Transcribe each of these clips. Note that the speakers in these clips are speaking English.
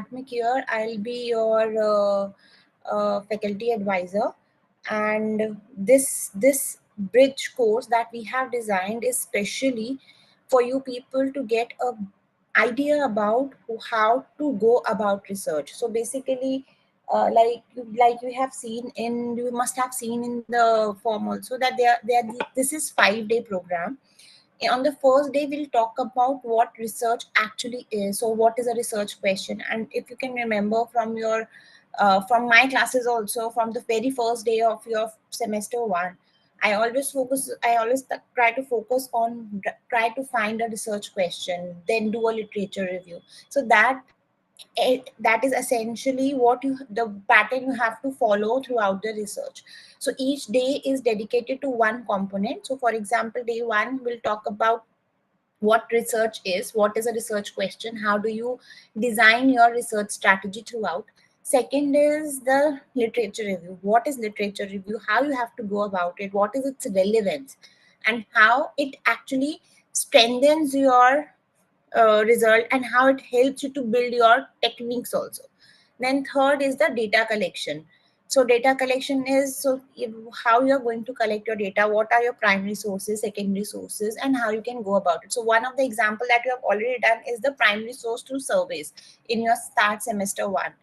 academic year, I'll be your faculty advisor, and this bridge course that we have designed is specially for you people to get a idea about how to go about research. So basically, like you must have seen in the form also that this is 5-day program. On the first day we'll talk about what research actually is. So what is a research question? And if you can remember from your from my classes also, from the very first day of your semester 1, I always try to focus on try to find a research question, then do a literature review. So that is essentially what you the pattern you have to follow throughout the research. So each day is dedicated to one component. So for example, day 1 will talk about what research is, what is a research question, how do you design your research strategy throughout. Second is the literature review. What is literature review, how you have to go about it, what is its relevance, and how it actually strengthens your result, and how it helps you to build your techniques also. Then third is the data collection. So data collection is how you are going to collect your data, what are your primary sources, secondary sources, and how you can go about it. So one of the example that you have already done is the primary source through surveys in your start semester 1.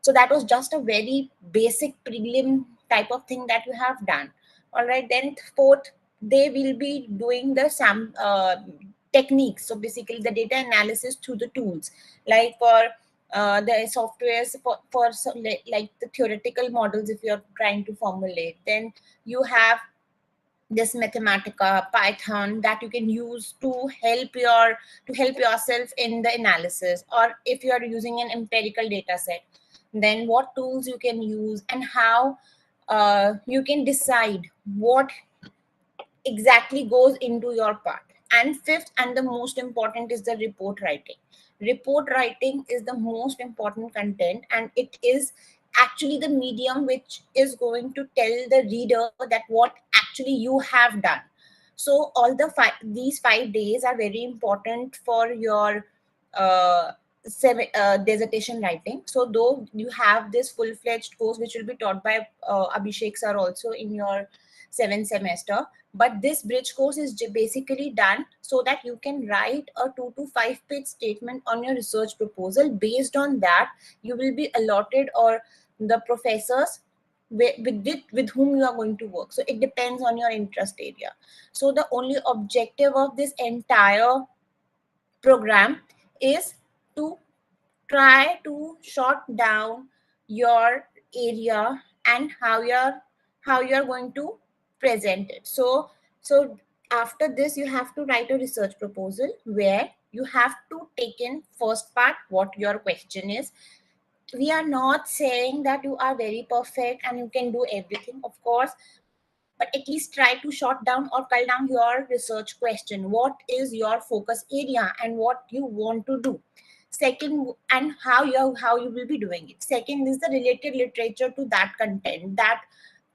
So that was just a very basic prelim type of thing that you have done. All right, then fourth, they will be doing the techniques. So basically the data analysis through the tools, like for the softwares for like the theoretical models. If you're trying to formulate, then you have this Mathematica, Python that you can use to help yourself in the analysis. Or if you are using an empirical data set, then what tools you can use, and how you can decide what exactly goes into your part. And fifth and the most important is the report writing. Report writing is the most important content, and it is actually the medium which is going to tell the reader that what actually you have done. So all these 5 days are very important for your uh, dissertation writing. So though you have this full-fledged course which will be taught by Abhishek sir also in your 7th semester, but this bridge course is basically done so that you can write a 2 to 5 page statement on your research proposal. Based on that, you will be allotted, or the professors with whom you are going to work. So it depends on your interest area. So the only objective of this entire program is to try to short down your area and how you're going to present it. So after this you have to write a research proposal where you have to take in first part what your question is. We are not saying that you are very perfect and you can do everything, of course, but at least try to short down or cull down your research question. What is your focus area and what you want to do? Second, and how you will be doing it. Second is the related literature to that content, that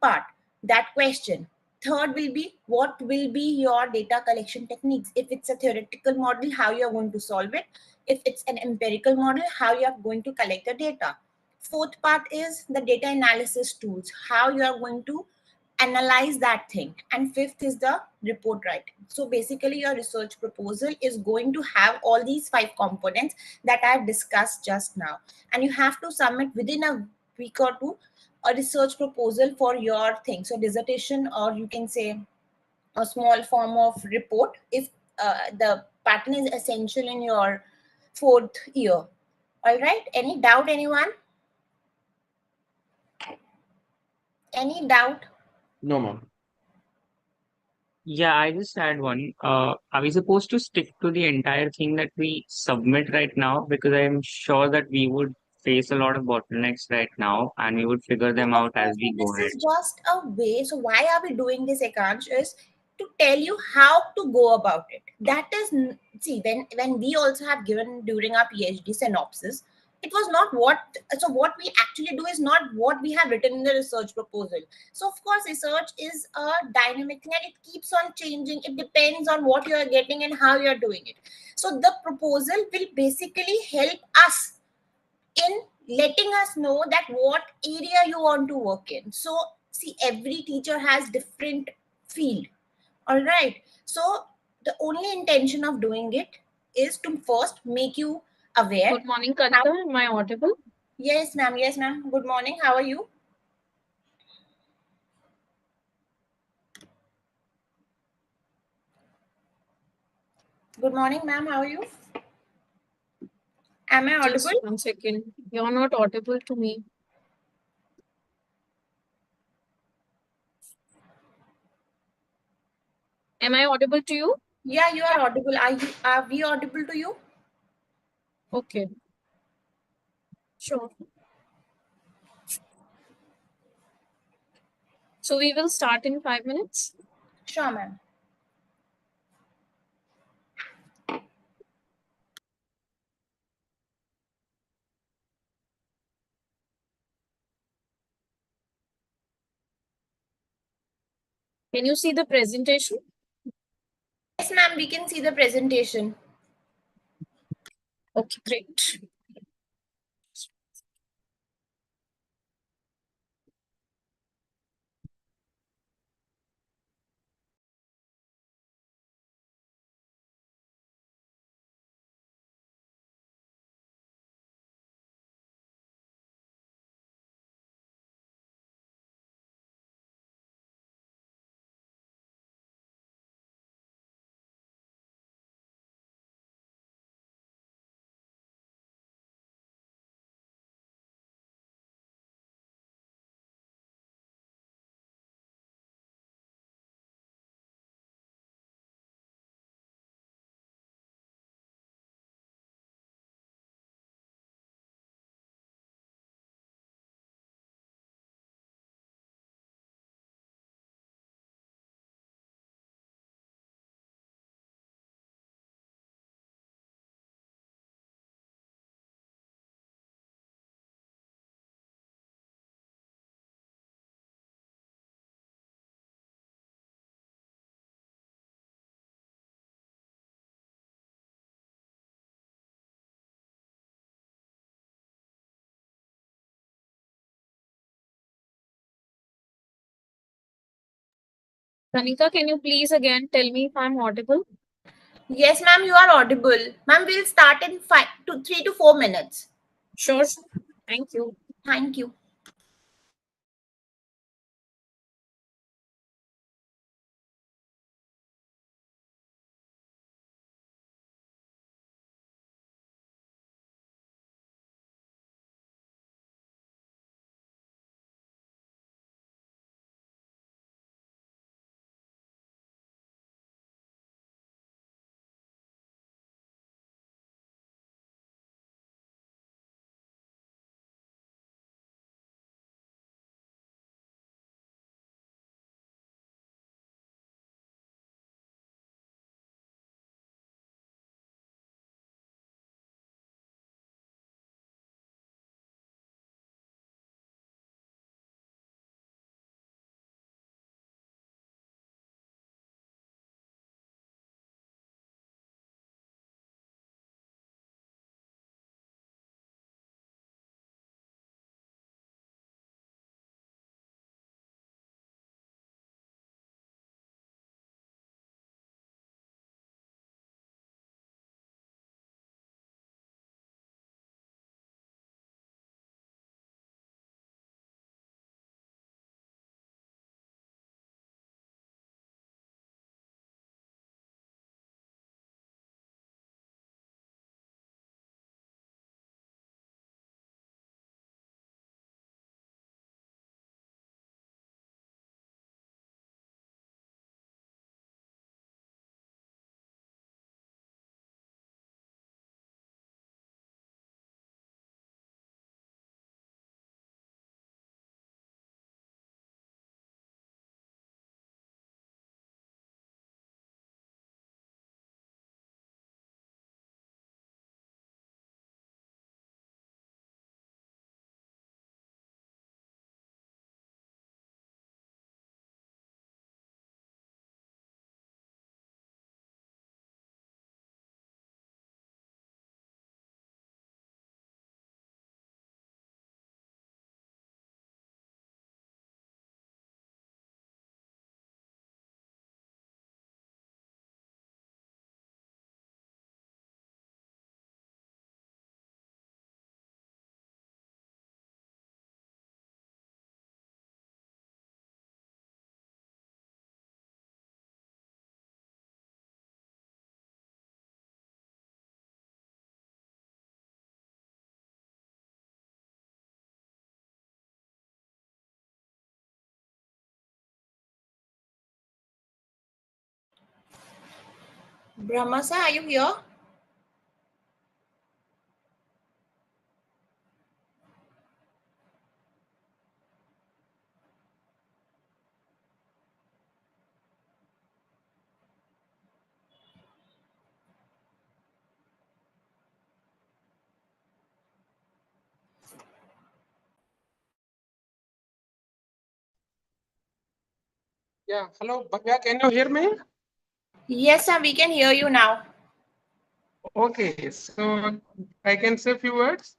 part, that question. Third will be what will be your data collection techniques. If it's a theoretical model, how you are going to solve it. If it's an empirical model, how you are going to collect the data. Fourth part is the data analysis tools, how you are going to analyze that thing. And fifth is the report writing. So basically your research proposal is going to have all these 5 components that I've discussed just now, and you have to submit within a week or two a research proposal for your thing. So dissertation, or you can say a small form of report, if the pattern is essential in your 4th year. All right, any doubt, anyone? Any doubt? No, ma'am. Yeah, I just had one. Are we supposed to stick to the entire thing that we submit right now? Because I'm sure that we would face a lot of bottlenecks right now and we would figure Yes, them of out as course. So we go this ahead. is just a way. So why are we doing this, Ekansh? Is to tell you how to go about it. That is, see, when we also have given during our PhD synopsis, it was not what. So what we actually do is not what we have written in the research proposal. So of course, research is a dynamic thing and it keeps on changing. It depends on what you are getting and how you are doing it. So the proposal will basically help us in letting us know that what area you want to work in. So see, every teacher has different field. All right. So the only intention of doing it is to first make you aware. Good morning, Kanika. Am I audible? Yes, ma'am. Yes, ma'am. Good morning. How are you? Good morning, ma'am. How are you? Am I Just audible? 1 second. You're not audible to me. Am I audible to you? Yeah, you are audible. Are we audible to you? Okay, sure. So we will start in 5 minutes. Sure, ma'am. Can you see the presentation? Yes, ma'am. We can see the presentation. Okay, great. Kanika, can you please again tell me if I'm audible? Yes, ma'am. You are audible. Ma'am, we'll start in 3 to 4 minutes. Sure. Thank you. Thank you. Brahma sir, are you here? Yeah, hello, Bhavya, can you hear me? Yes, sir, we can hear you now. Okay, so I can say a few words.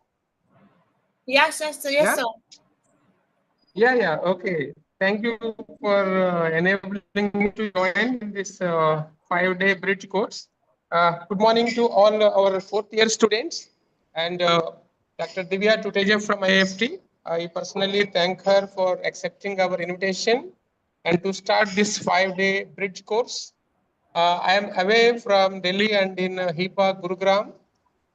Yes, yes, sir, yes, Yeah, sir. okay. Thank you for enabling me to join in this 5-day bridge course. Good morning to all our fourth year students and Dr. Divya Tuteja from IFT. I personally thank her for accepting our invitation and to start this 5-day bridge course. I am away from Delhi and in HIPAA Gurugram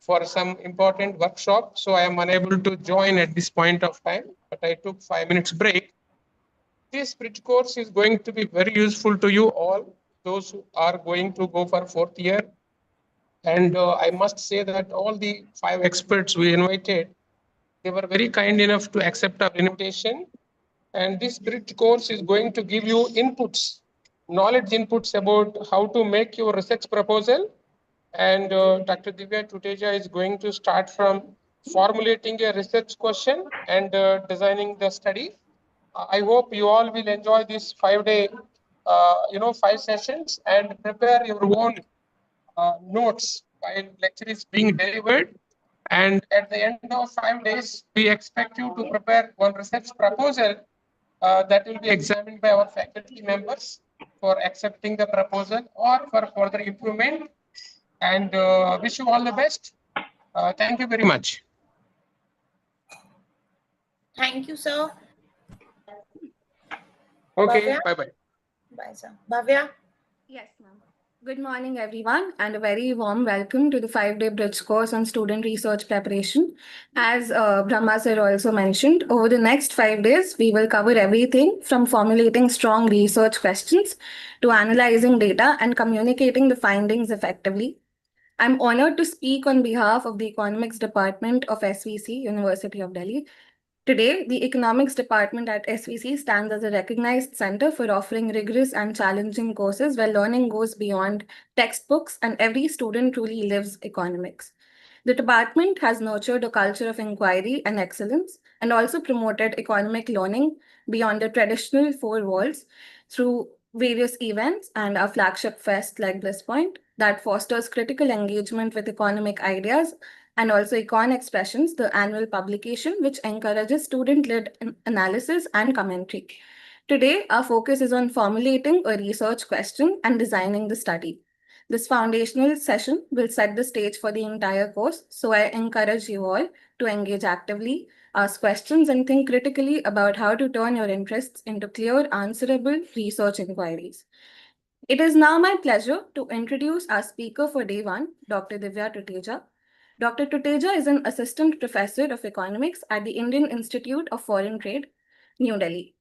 for some important workshop, so I am unable to join at this point of time. But I took 5 minutes break. This bridge course is going to be very useful to you all, those who are going to go for fourth year. And I must say that all the 5 experts we invited, they were very kind enough to accept our invitation. And this bridge course is going to give you inputs, knowledge inputs about how to make your research proposal. And Dr. Divya Tuteja is going to start from formulating a research question and designing the study. I hope you all will enjoy this 5-day, 5 sessions and prepare your own notes while lecture is being delivered. And at the end of 5 days, we expect you to prepare one research proposal that will be examined by our faculty members for accepting the proposal or for further improvement. And wish you all the best. Thank you very much. Thank you, sir. Okay, Bhavya? bye bye. Bye, sir. Bhavya? Yes, ma'am. Good morning, everyone, and a very warm welcome to the 5-day bridge course on student research preparation. As Brahma sir also mentioned, over the next 5 days, we will cover everything from formulating strong research questions to analyzing data and communicating the findings effectively. I'm honored to speak on behalf of the Economics Department of SVC, University of Delhi. Today, the Economics Department at SVC stands as a recognized center for offering rigorous and challenging courses where learning goes beyond textbooks and every student truly lives economics. The department has nurtured a culture of inquiry and excellence and also promoted economic learning beyond the traditional four walls through various events and our flagship fest like Bliss Point that fosters critical engagement with economic ideas and also Econ Expressions, the annual publication, which encourages student-led analysis and commentary. Today, our focus is on formulating a research question and designing the study. This foundational session will set the stage for the entire course, so I encourage you all to engage actively, ask questions, and think critically about how to turn your interests into clear, answerable research inquiries. It is now my pleasure to introduce our speaker for day one, Dr. Divya Tuteja. Dr. Tuteja is an assistant professor of economics at the Indian Institute of Foreign Trade, New Delhi.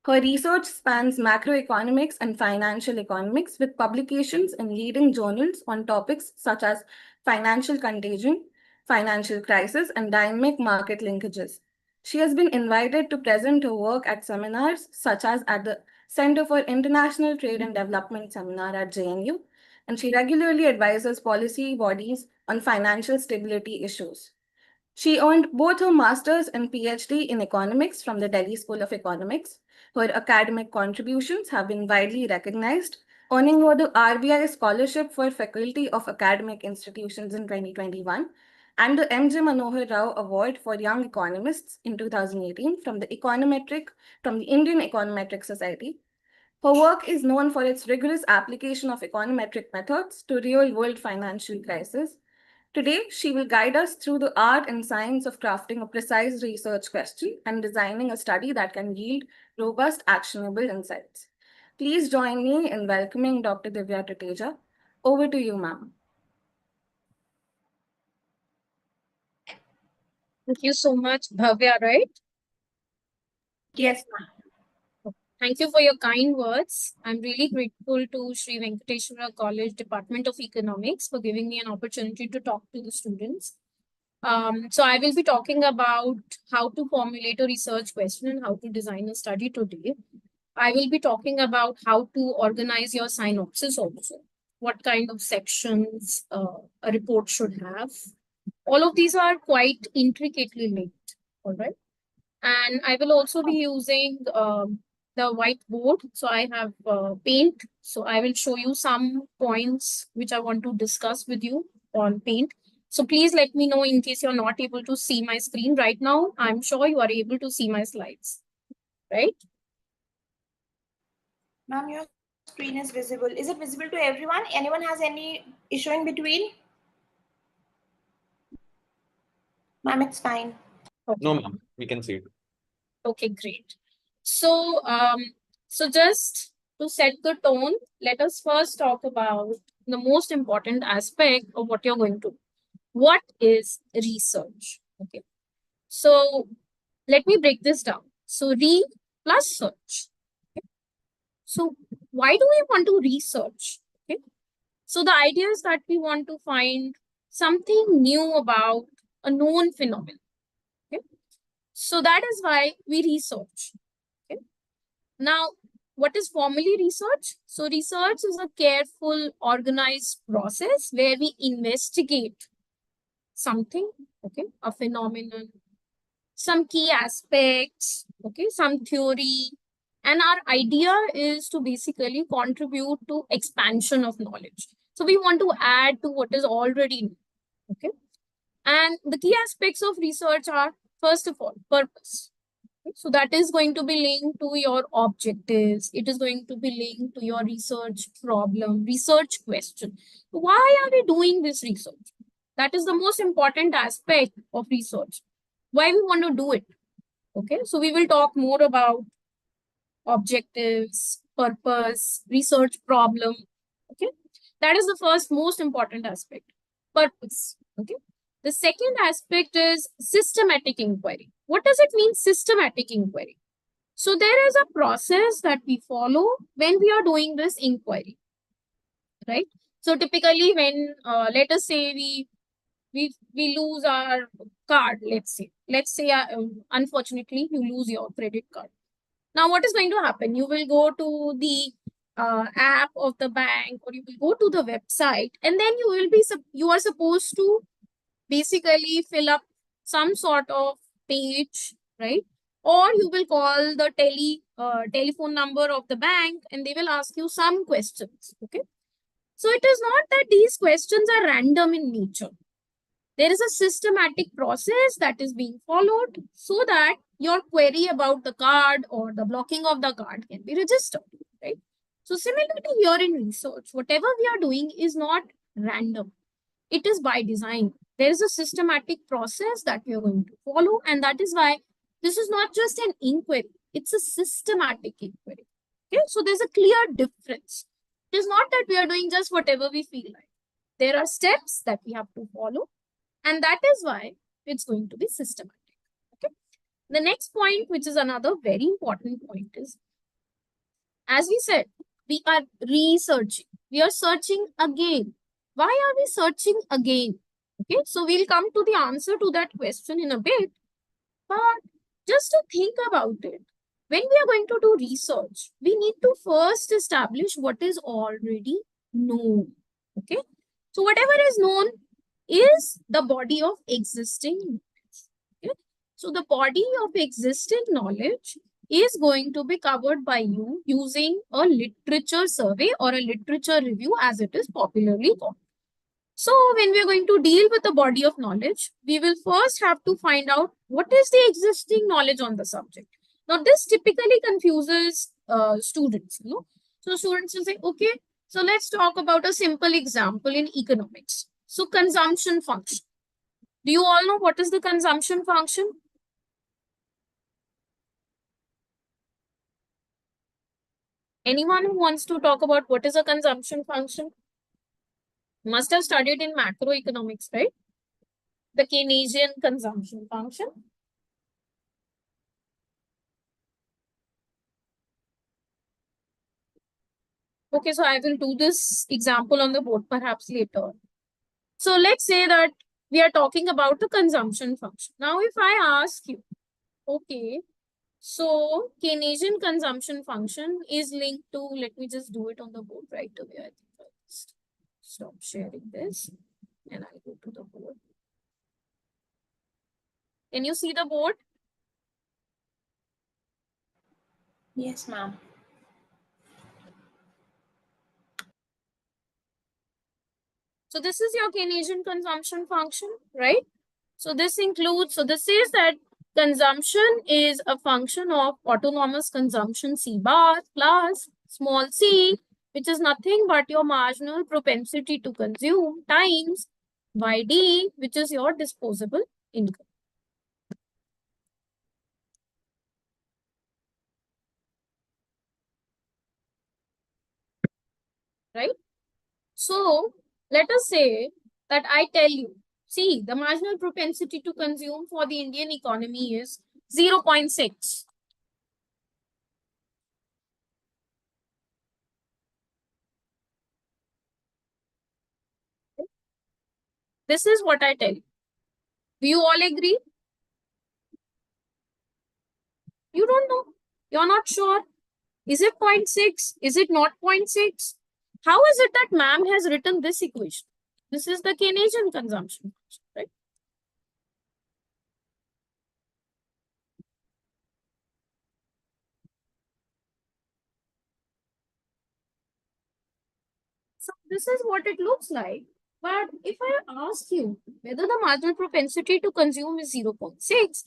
Her research spans macroeconomics and financial economics with publications in leading journals on topics such as financial contagion, financial crisis, and dynamic market linkages. She has been invited to present her work at seminars such as at the Center for International Trade and Development seminar at JNU, and she regularly advises policy bodies on financial stability issues. She earned both her master's and PhD in economics from the Delhi School of Economics. Her academic contributions have been widely recognized, earning her the RBI Scholarship for Faculty of Academic Institutions in 2021 and the M.J. Manohar Rao Award for Young Economists in 2018 from the Indian Econometric Society. Her work is known for its rigorous application of econometric methods to real-world financial crises. Today, she will guide us through the art and science of crafting a precise research question and designing a study that can yield robust, actionable insights. Please join me in welcoming Dr. Divya Tuteja. Over to you, ma'am. Thank you so much, Bhavya, right? Yes, Yes, ma'am. Thank you for your kind words. I'm really grateful to Sri Venkateswara College Department of Economics for giving me an opportunity to talk to the students. So I will be talking about how to formulate a research question and how to design a study today. I will be talking about how to organize your synopsis also, what kind of sections a report should have. All of these are quite intricately linked, all right? And I will also be using the whiteboard. So I have paint. So I will show you some points which I want to discuss with you on paint. So please let me know in case you're not able to see my screen right now. I'm sure you are able to see my slides, right? Ma'am, your screen is visible. Is it visible to everyone? Anyone has any issue in between? Ma'am, it's fine. Okay. No, ma'am, we can see it. Okay, great. So, so just to set the tone, let us first talk about the most important aspect of what you're going to do. What is research? Okay. So let me break this down. So read plus search. Okay. So why do we want to research? Okay. So the idea is that we want to find something new about a known phenomenon. Okay. So that is why we research. Okay. Now, what is formally research? So research is a careful, organized process where we investigate something, okay, a phenomenon, some key aspects, okay, some theory. And our idea is to basically contribute to expansion of knowledge. So we want to add to what is already known, okay. And the key aspects of research are, first of all, purpose. Okay. So that is going to be linked to your objectives. It is going to be linked to your research problem, research question. Why are we doing this research? That is the most important aspect of research. Why we want to do it? Okay, so we will talk more about objectives, purpose, research problem. Okay, that is the first most important aspect, purpose. Okay, the second aspect is systematic inquiry. What does it mean, systematic inquiry? So there is a process that we follow when we are doing this inquiry, right? So typically when, let us say we lose our card, let's say unfortunately you lose your credit card. Now what is going to happen? You will go to the app of the bank, or you will go to the website, and then you are supposed to basically fill up some sort of page, right? Or you will call the telephone number of the bank, and they will ask you some questions, okay? So it is not that these questions are random in nature. There is a systematic process that is being followed so that your query about the card or the blocking of the card can be registered, right? So similarly here in research, whatever we are doing is not random. It is by design. There is a systematic process that we are going to follow, and that is why this is not just an inquiry, it's a systematic inquiry. Okay, so there's a clear difference. It is not that we are doing just whatever we feel like. There are steps that we have to follow, and that is why it's going to be systematic. Okay. The next point, which is another very important point, is, as we said, we are researching. We are searching again. Why are we searching again? Okay, so we'll come to the answer to that question in a bit. But just to think about it, when we are going to do research, we need to first establish what is already known. Okay, so whatever is known is the body of existing knowledge. Okay? So the body of existing knowledge is going to be covered by you using a literature survey or a literature review, as it is popularly called. So when we are going to deal with the body of knowledge, we will first have to find out what is the existing knowledge on the subject. Now this typically confuses students, you know. So students will say, okay, so let's talk about a simple example in economics. So consumption function. Do you all know what is the consumption function? Anyone who wants to talk about what is a consumption function? Must have studied in macroeconomics, right? The Keynesian consumption function. Okay, so I will do this example on the board perhaps later. So let's say that we are talking about the consumption function. Now, if I ask you, okay, so Keynesian consumption function is linked to, let me just do it on the board right away. I think I'll just stop sharing this and I'll go to the board. Can you see the board? Yes, ma'am. So this is your Keynesian consumption function, right? So this includes, so this says that consumption is a function of autonomous consumption C bar plus small c, which is nothing but your marginal propensity to consume times YD, which is your disposable income. Right? So let us say that I tell you, see, the marginal propensity to consume for the Indian economy is 0.6. This is what I tell you. Do you all agree? You don't know. You're not sure. Is it 0.6? Is it not 0.6? How is it that ma'am has written this equation? This is the Keynesian consumption, right? So this is what it looks like. But if I ask you whether the marginal propensity to consume is 0.6,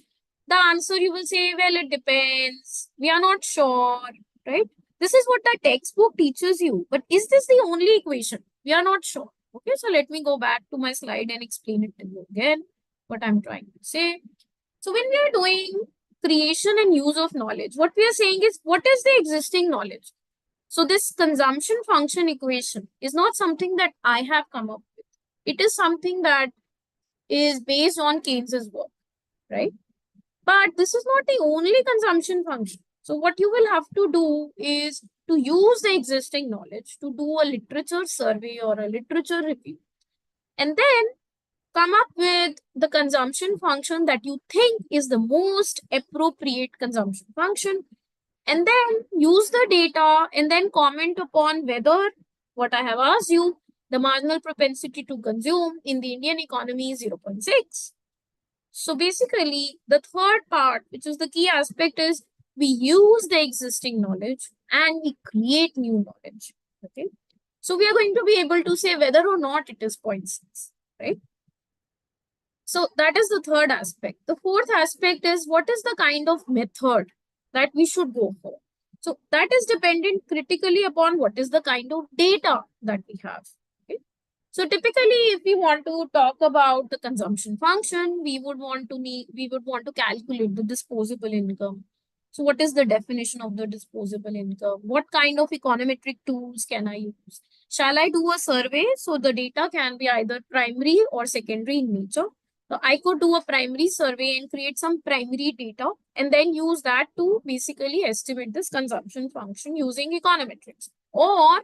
the answer you will say, well, it depends. We are not sure, right? This is what the textbook teaches you. But is this the only equation? We are not sure. Okay, so let me go back to my slide and explain it to you again, what I'm trying to say. So when we are doing creation and use of knowledge, what we are saying is, what is the existing knowledge? So this consumption function equation is not something that I have come up with. It is something that is based on Keynes's work, right? But this is not the only consumption function. So what you will have to do is to use the existing knowledge to do a literature survey or a literature review, and then come up with the consumption function that you think is the most appropriate consumption function, and then use the data and then comment upon whether what I have asked you, the marginal propensity to consume in the Indian economy is 0.6. So basically, the third part, which is the key aspect, is we use the existing knowledge and we create new knowledge. Okay. So we are going to be able to say whether or not it is 0.6, right? So that is the third aspect. The fourth aspect is what is the kind of method that we should go for. So that is dependent critically upon what is the kind of data that we have. Okay? So typically, if we want to talk about the consumption function, we would want to calculate the disposable income. So what is the definition of the disposable income? What kind of econometric tools can I use? Shall I do a survey? So the data can be either primary or secondary in nature. So I could do a primary survey and create some primary data and then use that to basically estimate this consumption function using econometrics. Or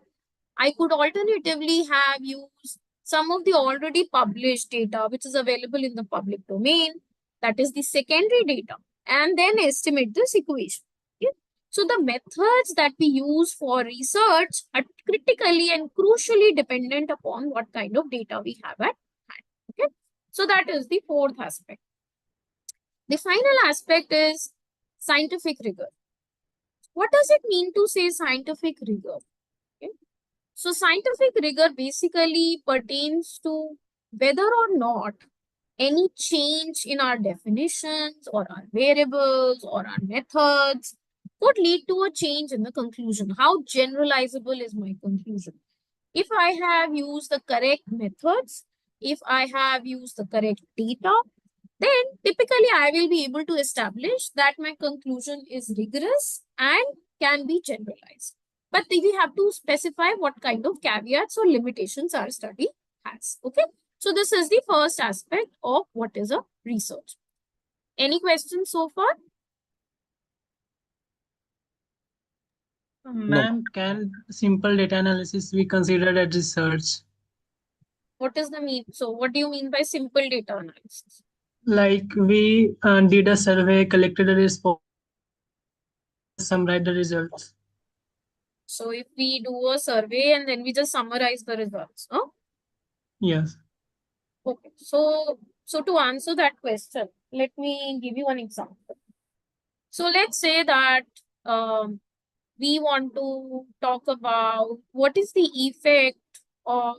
I could alternatively have used some of the already published data which is available in the public domain, that is the secondary data, and then estimate this equation. Okay? So the methods that we use for research are critically and crucially dependent upon what kind of data we have at hand. Okay? So that is the fourth aspect. The final aspect is scientific rigor. What does it mean to say scientific rigor? Okay? So scientific rigor basically pertains to whether or not any change in our definitions or our variables or our methods could lead to a change in the conclusion. How generalizable is my conclusion? If I have used the correct methods, if I have used the correct data, then typically I will be able to establish that my conclusion is rigorous and can be generalized. But we have to specify what kind of caveats or limitations our study has. Okay. So this is the first aspect of what is a research. Any questions so far? No. Ma'am, can simple data analysis be considered as research? What is the mean? So what do you mean by simple data analysis? Like we did a survey, collected a response, and just summarize the results. So if we do a survey and then we just summarize the results, huh? Yes. Okay. So to answer that question, let me give you an example. So let's say that we want to talk about what is the effect of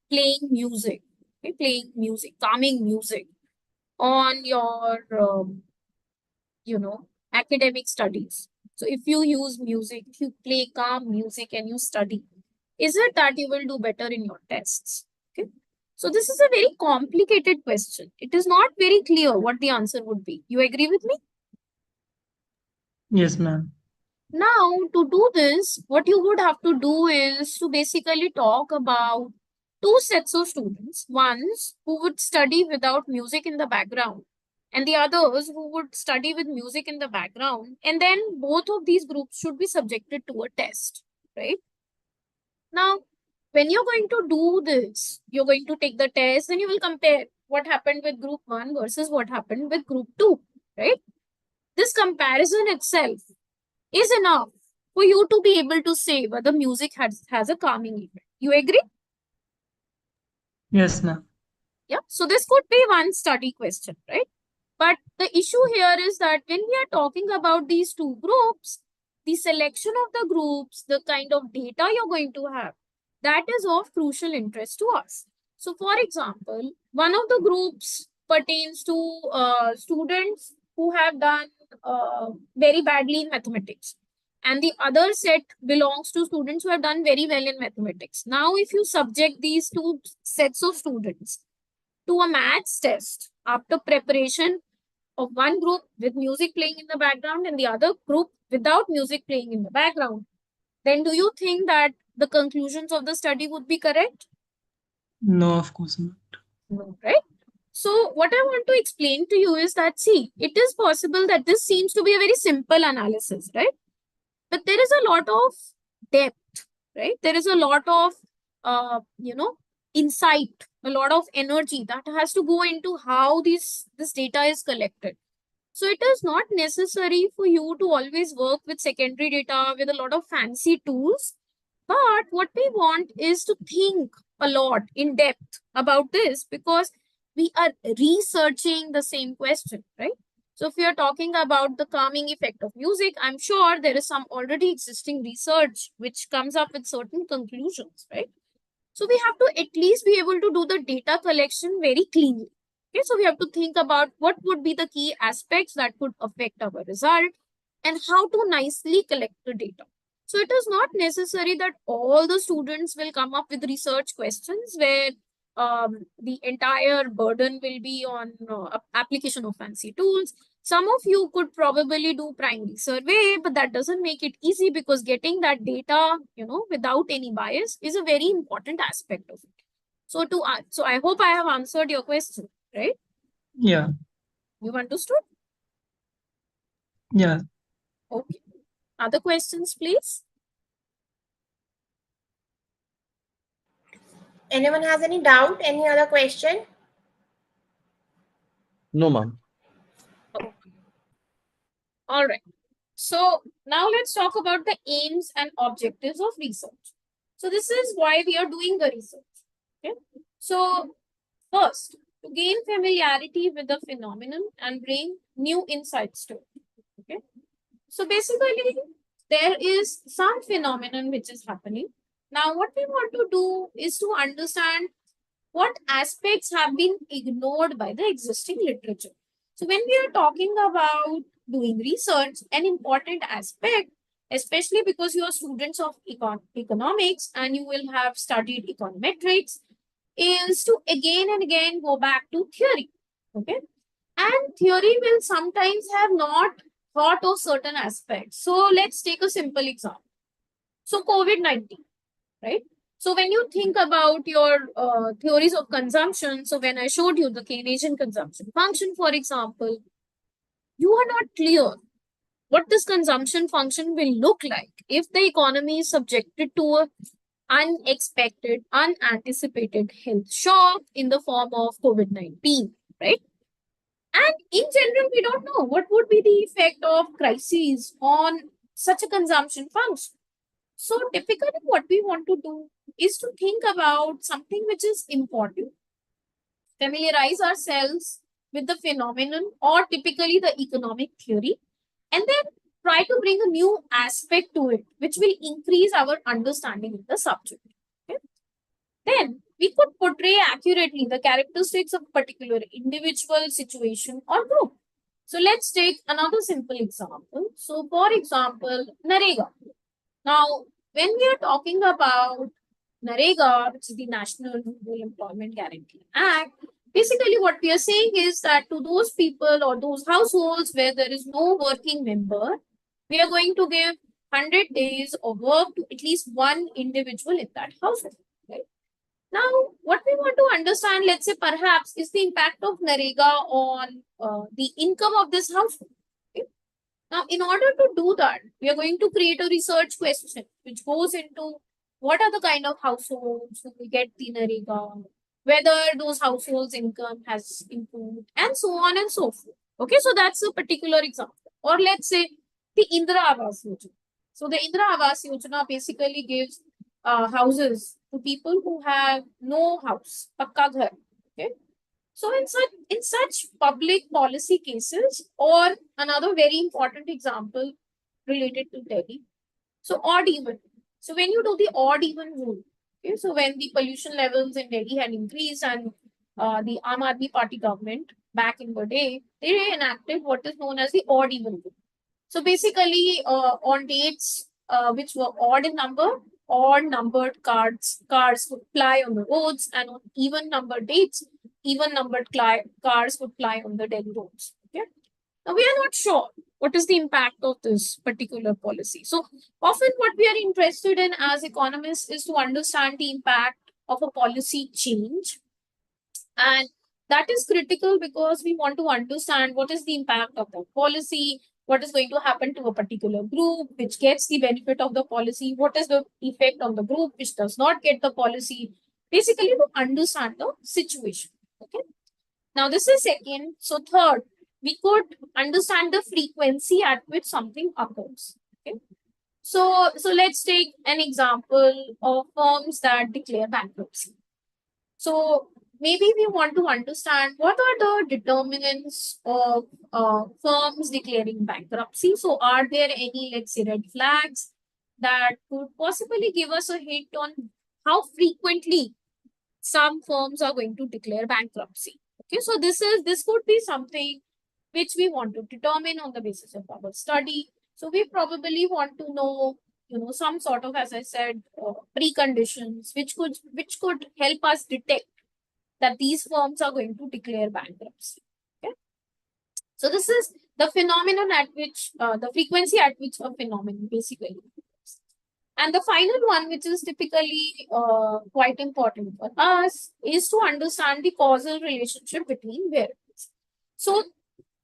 playing music, okay? Playing music, calming music on your, academic studies. So if you use music, if you play calm music and you study, is it that you will do better in your tests? Okay. So this is a very complicated question. It is not very clear what the answer would be. You agree with me? Yes, ma'am. Now, to do this, what you would have to do is to basically talk about two sets of students. Ones who would study without music in the background, and the others who would study with music in the background. And then both of these groups should be subjected to a test, right? Now, when you're going to do this, you're going to take the test and you will compare what happened with group one versus what happened with group two, right? This comparison itself is enough for you to be able to say whether music has a calming effect. You agree? Yes, ma'am. Yeah. So this could be one study question, right? But the issue here is that when we are talking about these two groups, the selection of the groups, the kind of data you're going to have, that is of crucial interest to us. So, for example, one of the groups pertains to students who have done very badly in mathematics, and the other set belongs to students who have done very well in mathematics. Now, if you subject these two sets of students to a maths test after preparation of one group with music playing in the background and the other group without music playing in the background, then do you think that the conclusions of the study would be correct? No, of course not. No, right? So, what I want to explain to you is that, see, it is possible that this seems to be a very simple analysis, right? But there is a lot of depth, right? There is a lot of, insight, a lot of energy that has to go into how this data is collected. So it is not necessary for you to always work with secondary data with a lot of fancy tools. But what we want is to think a lot in depth about this because we are researching the same question, right? So if we are talking about the calming effect of music, I'm sure there is some already existing research which comes up with certain conclusions, right? So we have to at least be able to do the data collection very cleanly. Okay, so we have to think about what would be the key aspects that could affect our result and how to nicely collect the data. So it is not necessary that all the students will come up with research questions where the entire burden will be on application of fancy tools. Some of you could probably do primary survey, but that doesn't make it easy because getting that data, without any bias is a very important aspect of it. So I hope I have answered your question, right? Yeah. You understood? Yeah. Okay. Other questions, please? Anyone has any doubt? Any other question? No, ma'am. Okay. All right. So now let's talk about the aims and objectives of research. So this is why we are doing the research. Okay. So first, to gain familiarity with the phenomenon and bring new insights to it. Okay. So basically, there is some phenomenon which is happening. Now, what we want to do is to understand what aspects have been ignored by the existing literature. So, when we are talking about doing research, an important aspect, especially because you are students of economics and you will have studied econometrics, is to again and again go back to theory. Okay. And theory will sometimes have not thought of certain aspects. So, let's take a simple example. So, COVID-19, right? So when you think about your theories of consumption, so when I showed you the Keynesian consumption function, for example, you are not clear what this consumption function will look like if the economy is subjected to a unexpected, unanticipated health shock in the form of COVID-19, right? And in general, we don't know what would be the effect of crises on such a consumption function. So typically what we want to do is to think about something which is important, familiarize ourselves with the phenomenon or typically the economic theory, and then try to bring a new aspect to it, which will increase our understanding of the subject. Okay? Then we could portray accurately the characteristics of a particular individual, situation, or group. So let's take another simple example. So, for example, Narega. Now, when we are talking about Narega, which is the National Rural Employment Guarantee Act, basically what we are saying is that to those people or those households where there is no working member, we are going to give 100 days of work to at least one individual in that household. Right? Now, what we want to understand, let's say perhaps, is the impact of Narega on the income of this household. Okay? Now, in order to do that, we are going to create a research question which goes into what are the kind of households who will get the Narega, whether those households' income has improved, and so on and so forth. Okay, so that's a particular example. Or let's say the Indra Awas Yojana. So the Indra Awas Yojana basically gives houses to people who have no house, pakka ghar. Okay, so in such public policy cases, or another very important example related to Delhi, so odd even. So when you do the odd even rule, okay, so when the pollution levels in Delhi had increased and the Aam Aadmi Party government back in the day, they enacted what is known as the odd even rule. So basically, on dates which were odd in number, odd numbered cars would ply on the roads, and on even numbered dates, even numbered cars would ply on the Delhi roads. Okay. Now we are not sure what is the impact of this particular policy. So often, what we are interested in as economists is to understand the impact of a policy change, and that is critical because we want to understand what is the impact of that policy, what is going to happen to a particular group which gets the benefit of the policy, what is the effect on the group which does not get the policy, basically to understand the situation. Okay. Now this is second. So third, we could understand the frequency at which something occurs. Okay. So let's take an example of firms that declare bankruptcy. So maybe we want to understand what are the determinants of firms declaring bankruptcy. So are there any, let's say, red flags that could possibly give us a hint on how frequently some firms are going to declare bankruptcy? Okay, so this could be something which we want to determine on the basis of our study. So we probably want to know, some sort of, as I said, preconditions which could help us detect that these firms are going to declare bankruptcy. Okay, so this is the phenomenon at which the frequency at which a phenomenon basically occurs. And the final one, which is typically quite important for us, is to understand the causal relationship between variables. So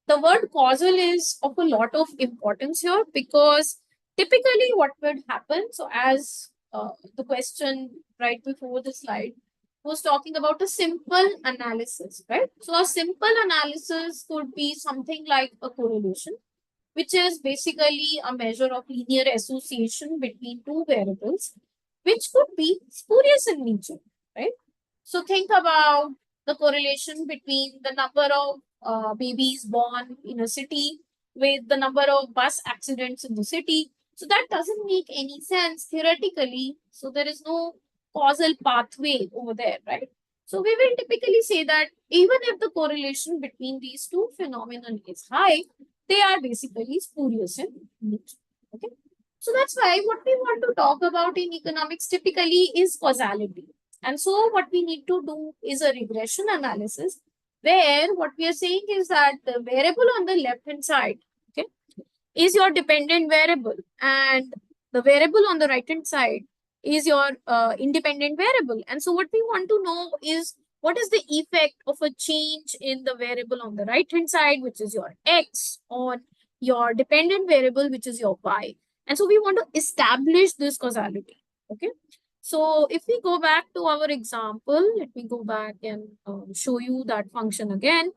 the word causal is of a lot of importance here because typically what would happen, so as the question right before the slide was talking about a simple analysis, right? So a simple analysis could be something like a correlation, which is basically a measure of linear association between two variables, which could be spurious in nature, right? So think about the correlation between the number of babies born in a city with the number of bus accidents in the city. So that doesn't make any sense theoretically. So there is no causal pathway over there, right? So we will typically say that even if the correlation between these two phenomena is high, they are basically spurious in nature. Okay. So that's why what we want to talk about in economics typically is causality. And so what we need to do is a regression analysis where what we are saying is that the variable on the left hand side, okay, is your dependent variable, and the variable on the right hand side is your independent variable. And so what we want to know is what is the effect of a change in the variable on the right hand side, which is your x, on your dependent variable, which is your y. And so we want to establish this causality. Okay. So if we go back to our example, let me go back and show you that function again.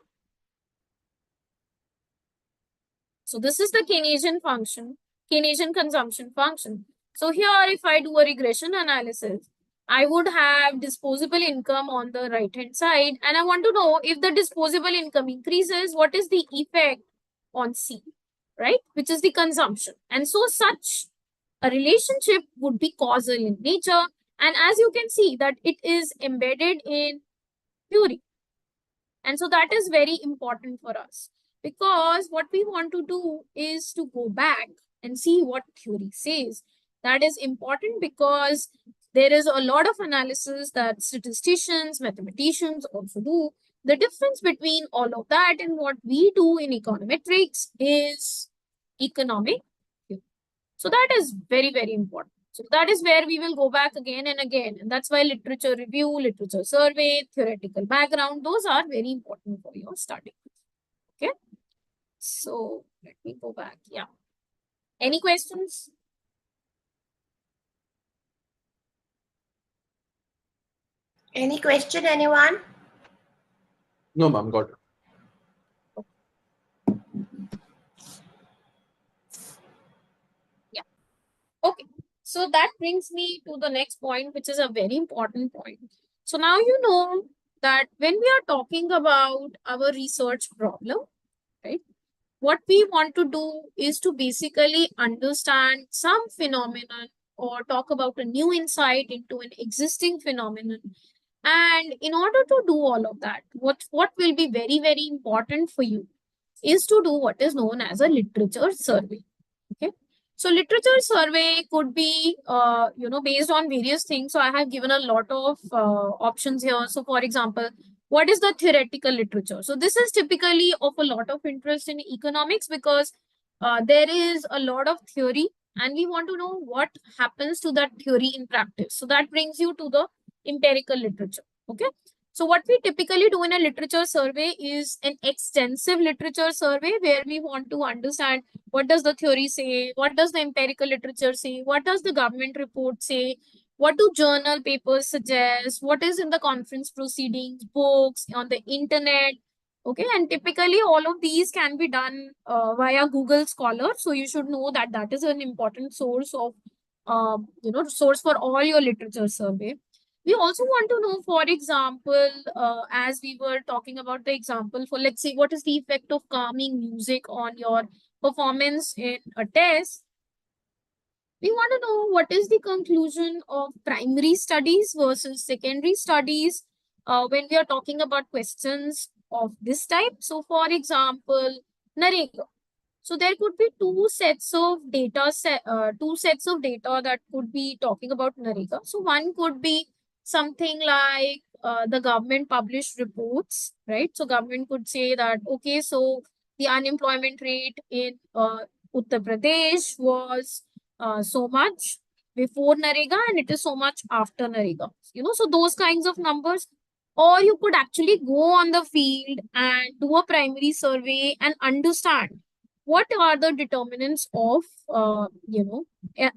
So this is the Keynesian function, Keynesian consumption function. So here, if I do a regression analysis, I would have disposable income on the right-hand side, and I want to know if the disposable income increases, what is the effect on C, right? Which is the consumption. And so such a relationship would be causal in nature. And as you can see that it is embedded in theory. And so that is very important for us, because what we want to do is to go back and see what theory says. That is important because there is a lot of analysis that statisticians, mathematicians also do. The difference between all of that and what we do in econometrics is economic theory. So that is very, very important. So that is where we will go back again and again. And that's why literature review, literature survey, theoretical background, those are very important for your study. Okay. So let me go back. Yeah. Any questions? Any question, anyone? No, ma'am, got it. Yeah. Okay. So that brings me to the next point, which is a very important point. So now you know that when we are talking about our research problem, right? What we want to do is to basically understand some phenomenon or talk about a new insight into an existing phenomenon. And in order to do all of that, what will be very, very important for you is to do what is known as a literature survey. Okay. So literature survey could be, based on various things. So I have given a lot of options here. So for example, what is the theoretical literature? So this is typically of a lot of interest in economics because there is a lot of theory and we want to know what happens to that theory in practice. So that brings you to the empirical literature. Okay. So what we typically do in a literature survey is an extensive literature survey where we want to understand what does the theory say, what does the empirical literature say, what does the government report say, what do journal papers suggest, what is in the conference proceedings, books, on the internet. Okay, and typically all of these can be done via Google Scholar. So you should know that that is an important source of, source for all your literature survey. We also want to know, for example, as we were talking about the example for, let's say, what is the effect of calming music on your performance in a test? We want to know what is the conclusion of primary studies versus secondary studies when we are talking about questions of this type. So, for example, Narega. So there could be two sets of data that could be talking about Narega. So one could be something like the government published reports, right? So government could say that, okay, so the unemployment rate in Uttar Pradesh was so much before Narega and it is so much after Narega. So those kinds of numbers. Or you could actually go on the field and do a primary survey and understand what are the determinants of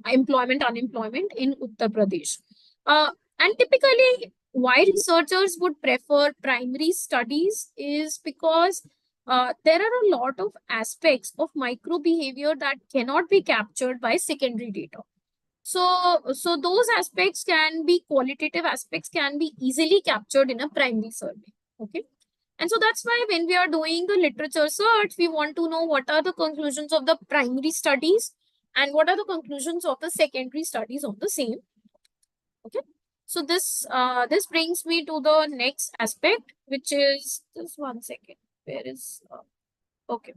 employment, unemployment in Uttar Pradesh. And typically why researchers would prefer primary studies is because there are a lot of aspects of micro behavior that cannot be captured by secondary data. So those aspects can be qualitative aspects can be easily captured in a primary survey. Okay. And so that's why when we are doing the literature search, we want to know what are the conclusions of the primary studies and what are the conclusions of the secondary studies on the same. Okay. So this brings me to the next aspect, which is just 1 second. Where is okay.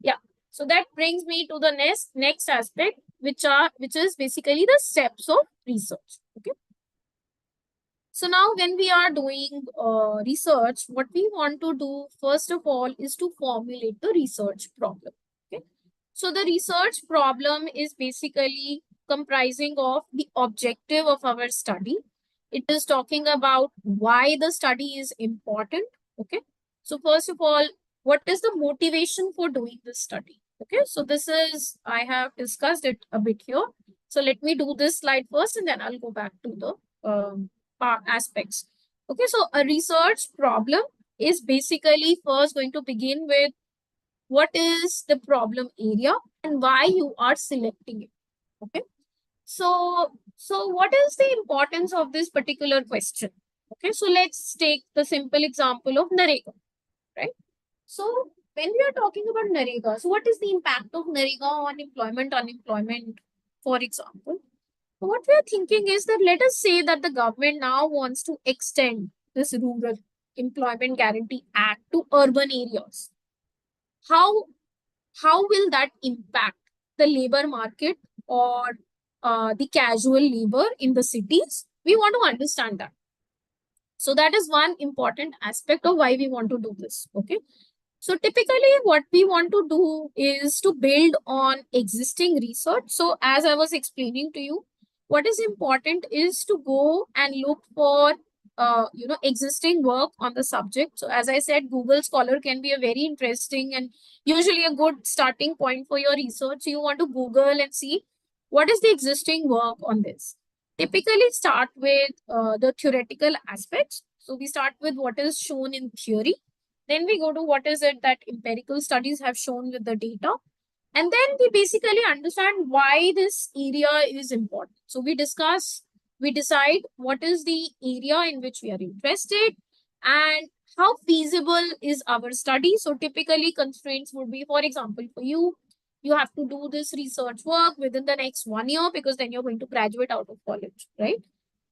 Yeah. So that brings me to the next aspect, which is basically the steps of research. Okay. So now when we are doing research, what we want to do first of all is to formulate the research problem. Okay. So the research problem is basically comprising of the objective of our study. It is talking about why the study is important. Okay. So first of all, what is the motivation for doing this study? Okay, so this is, I have discussed it a bit here. So let me do this slide first and then I'll go back to the aspects. Okay, so a research problem is basically first going to begin with what is the problem area and why you are selecting it. Okay, so what is the importance of this particular question? Okay, so let's take the simple example of Narega, right? So when we are talking about Narega, so what is the impact of Narega on employment, unemployment, for example? So what we are thinking is that let us say that the government now wants to extend this Rural Employment Guarantee Act to urban areas. How will that impact the labor market or the casual labor in the cities? We want to understand that. So that is one important aspect of why we want to do this. Okay. So typically what we want to do is to build on existing research. So as I was explaining to you, what is important is to go and look for existing work on the subject. So as I said, Google Scholar can be a very interesting and usually a good starting point for your research. So you want to Google and see what is the existing work on this. Typically start with the theoretical aspects. So we start with what is shown in theory. Then we go to what is it that empirical studies have shown with the data. And then we basically understand why this area is important. So we decide what is the area in which we are interested and how feasible is our study. So typically constraints would be, for example, for you have to do this research work within the next 1 year because then you're going to graduate out of college, right?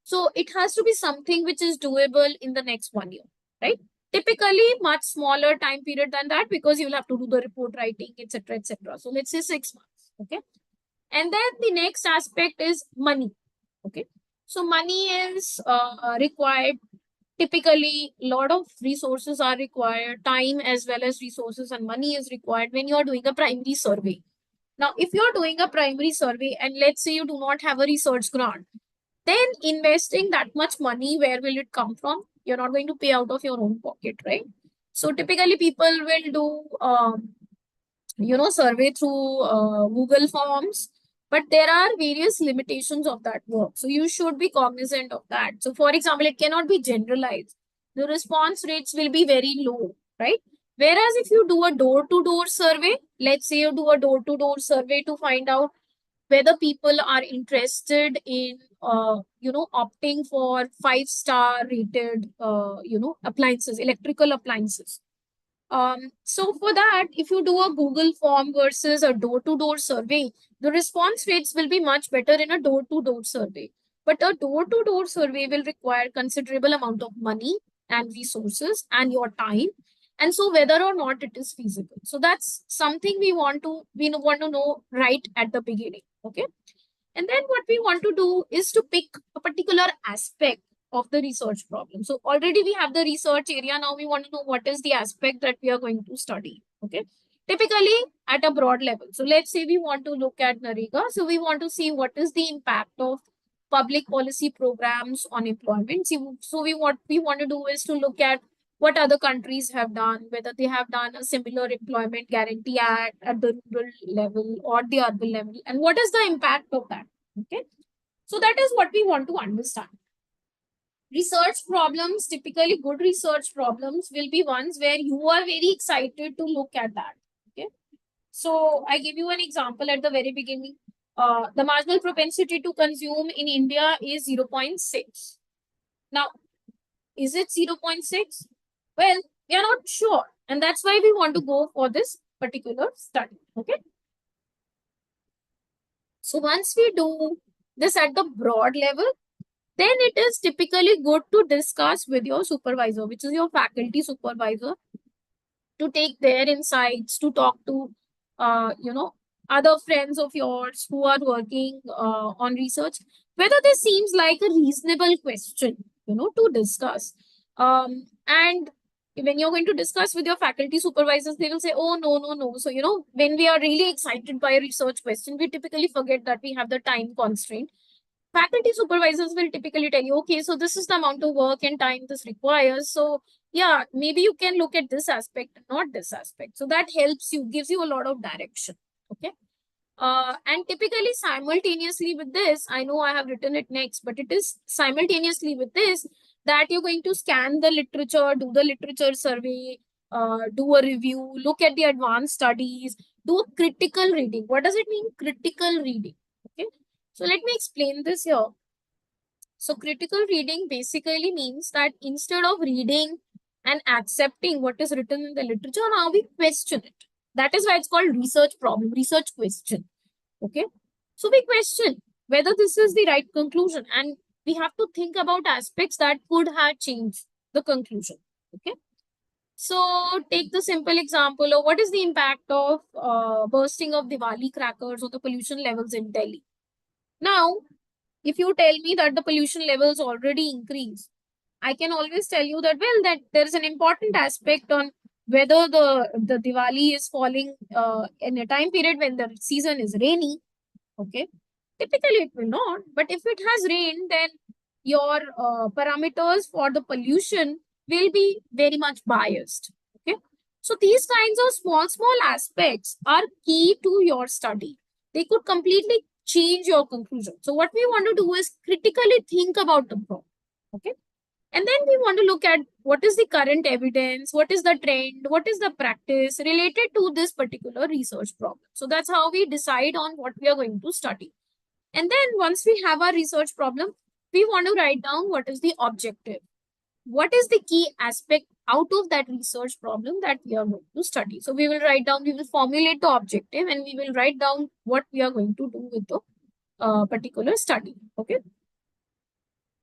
So it has to be something which is doable in the next 1 year, right? Typically much smaller time period than that because you'll have to do the report writing, etc., etc. So let's say 6 months, okay? And then the next aspect is money, okay? So money is required. Typically, a lot of resources are required, time as well as resources and money is required when you are doing a primary survey. Now, if you are doing a primary survey and let's say you do not have a research grant, then investing that much money, where will it come from? You're not going to pay out of your own pocket, right? So typically people will do, survey through Google Forms, but there are various limitations of that work. So you should be cognizant of that. So for example, it cannot be generalized. The response rates will be very low, right? Whereas if you do a door-to-door survey, let's say you do a door-to-door survey to find out whether people are interested in opting for 5-star rated appliances, electrical appliances. So for that, if you do a Google form versus a door-to-door survey, the response rates will be much better in a door-to-door survey. But a door-to-door survey will require considerable amount of money and resources and your time. And so whether or not it is feasible. So that's something we want to know right at the beginning. Okay. And then what we want to do is to pick a particular aspect of the research problem. So already we have the research area. Now we want to know what is the aspect that we are going to study. Okay. Typically at a broad level. So let's say we want to look at Narega. So we want to see what is the impact of public policy programs on employment. So what we want to do is to look at what other countries have done, whether they have done a similar employment guarantee act at the rural level or the urban level, and what is the impact of that. Okay, so that is what we want to understand. Research problems, typically good research problems will be ones where you are very excited to look at that. Okay, so I give you an example at the very beginning. The marginal propensity to consume in India is 0.6. Now, is it 0.6? Well, we are not sure. And that's why we want to go for this particular study. Okay. So once we do this at the broad level, then it is typically good to discuss with your supervisor, which is your faculty supervisor, to take their insights, to talk to, other friends of yours who are working on research, whether this seems like a reasonable question, to discuss. And when you're going to discuss with your faculty supervisors, they will say, oh, no, no, no. So, when we are really excited by a research question, we typically forget that we have the time constraint. Faculty supervisors will typically tell you, okay, so this is the amount of work and time this requires. So yeah, maybe you can look at this aspect, not this aspect. So that helps you, gives you a lot of direction. Okay. And typically simultaneously with this, I know I have written it next, but it is simultaneously with this that you're going to scan the literature, do the literature survey, do a review, look at the advanced studies, do a critical reading. What does it mean, critical reading? Okay. So let me explain this here. So critical reading basically means that instead of reading and accepting what is written in the literature, now we question it. That is why it's called research problem, research question. Okay. So we question whether this is the right conclusion, and we have to think about aspects that could have changed the conclusion. Okay. So take the simple example of what is the impact of bursting of Diwali crackers or the pollution levels in Delhi. Now, if you tell me that the pollution levels already increased, I can always tell you that, well, that there is an important aspect on whether the Diwali is falling in a time period when the season is rainy. Okay. Typically, it will not. But if it has rain, then your parameters for the pollution will be very much biased. Okay. So these kinds of small aspects are key to your study. They could completely change your conclusion. So what we want to do is critically think about the problem. Okay. And then we want to look at what is the current evidence, what is the trend, what is the practice related to this particular research problem. So that's how we decide on what we are going to study. And then once we have our research problem, we want to write down what is the objective. What is the key aspect out of that research problem that we are going to study? So we will write down, we will formulate the objective, and we will write down what we are going to do with the particular study. Okay.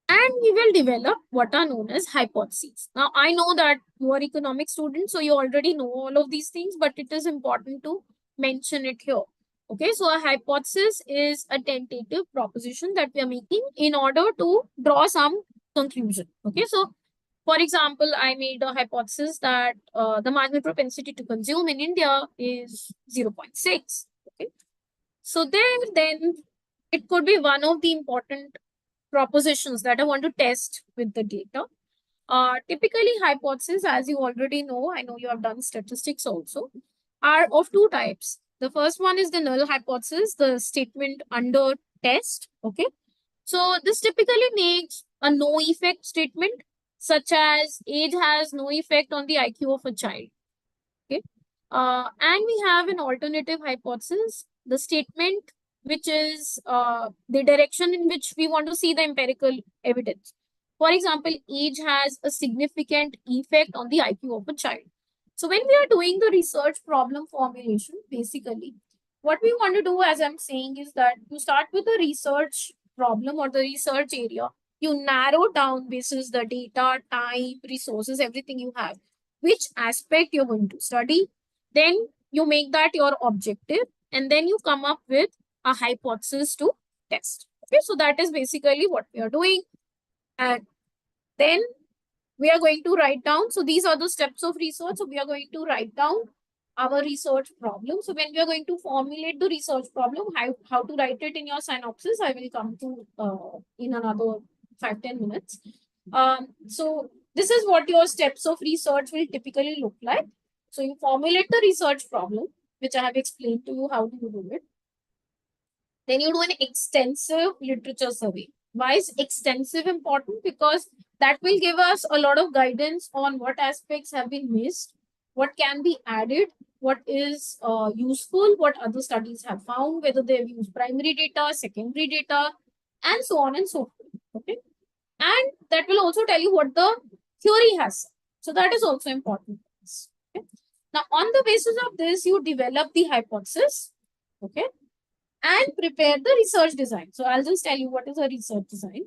And we will develop what are known as hypotheses. Now, I know that you are economic students, so you already know all of these things, but it is important to mention it here. Okay, so a hypothesis is a tentative proposition that we are making in order to draw some conclusion. Okay, so for example, I made a hypothesis that the marginal propensity to consume in India is 0.6. Okay, so then it could be one of the important propositions that I want to test with the data. Typically, hypotheses, as you already know, I know you have done statistics also, are of two types. The first one is the null hypothesis, the statement under test. Okay. So this typically makes a no effect statement, such as age has no effect on the IQ of a child. Okay. And we have an alternative hypothesis, the statement which is the direction in which we want to see the empirical evidence. For example, age has a significant effect on the IQ of a child. So when we are doing the research problem formulation, basically, what we want to do, as I'm saying, is that you start with the research problem or the research area. You narrow down basis the data, time, resources, everything you have, which aspect you're going to study. Then you make that your objective, and then you come up with a hypothesis to test. Okay, so that is basically what we are doing. And then we are going to write down. So these are the steps of research. So we are going to write down our research problem. So when we are going to formulate the research problem, how to write it in your synopsis, I will come to in another 5-10 minutes. So this is what your steps of research will typically look like. So you formulate the research problem, which I have explained to you how to do it. Then you do an extensive literature survey. Why is extensive important? Because that will give us a lot of guidance on what aspects have been missed, what can be added, what is useful, what other studies have found, whether they've used primary data, secondary data, and so on and so forth. Okay. And that will also tell you what the theory has. So that is also important. Okay. Now, on the basis of this, you develop the hypothesis. Okay. And prepare the research design. So I'll just tell you what is a research design.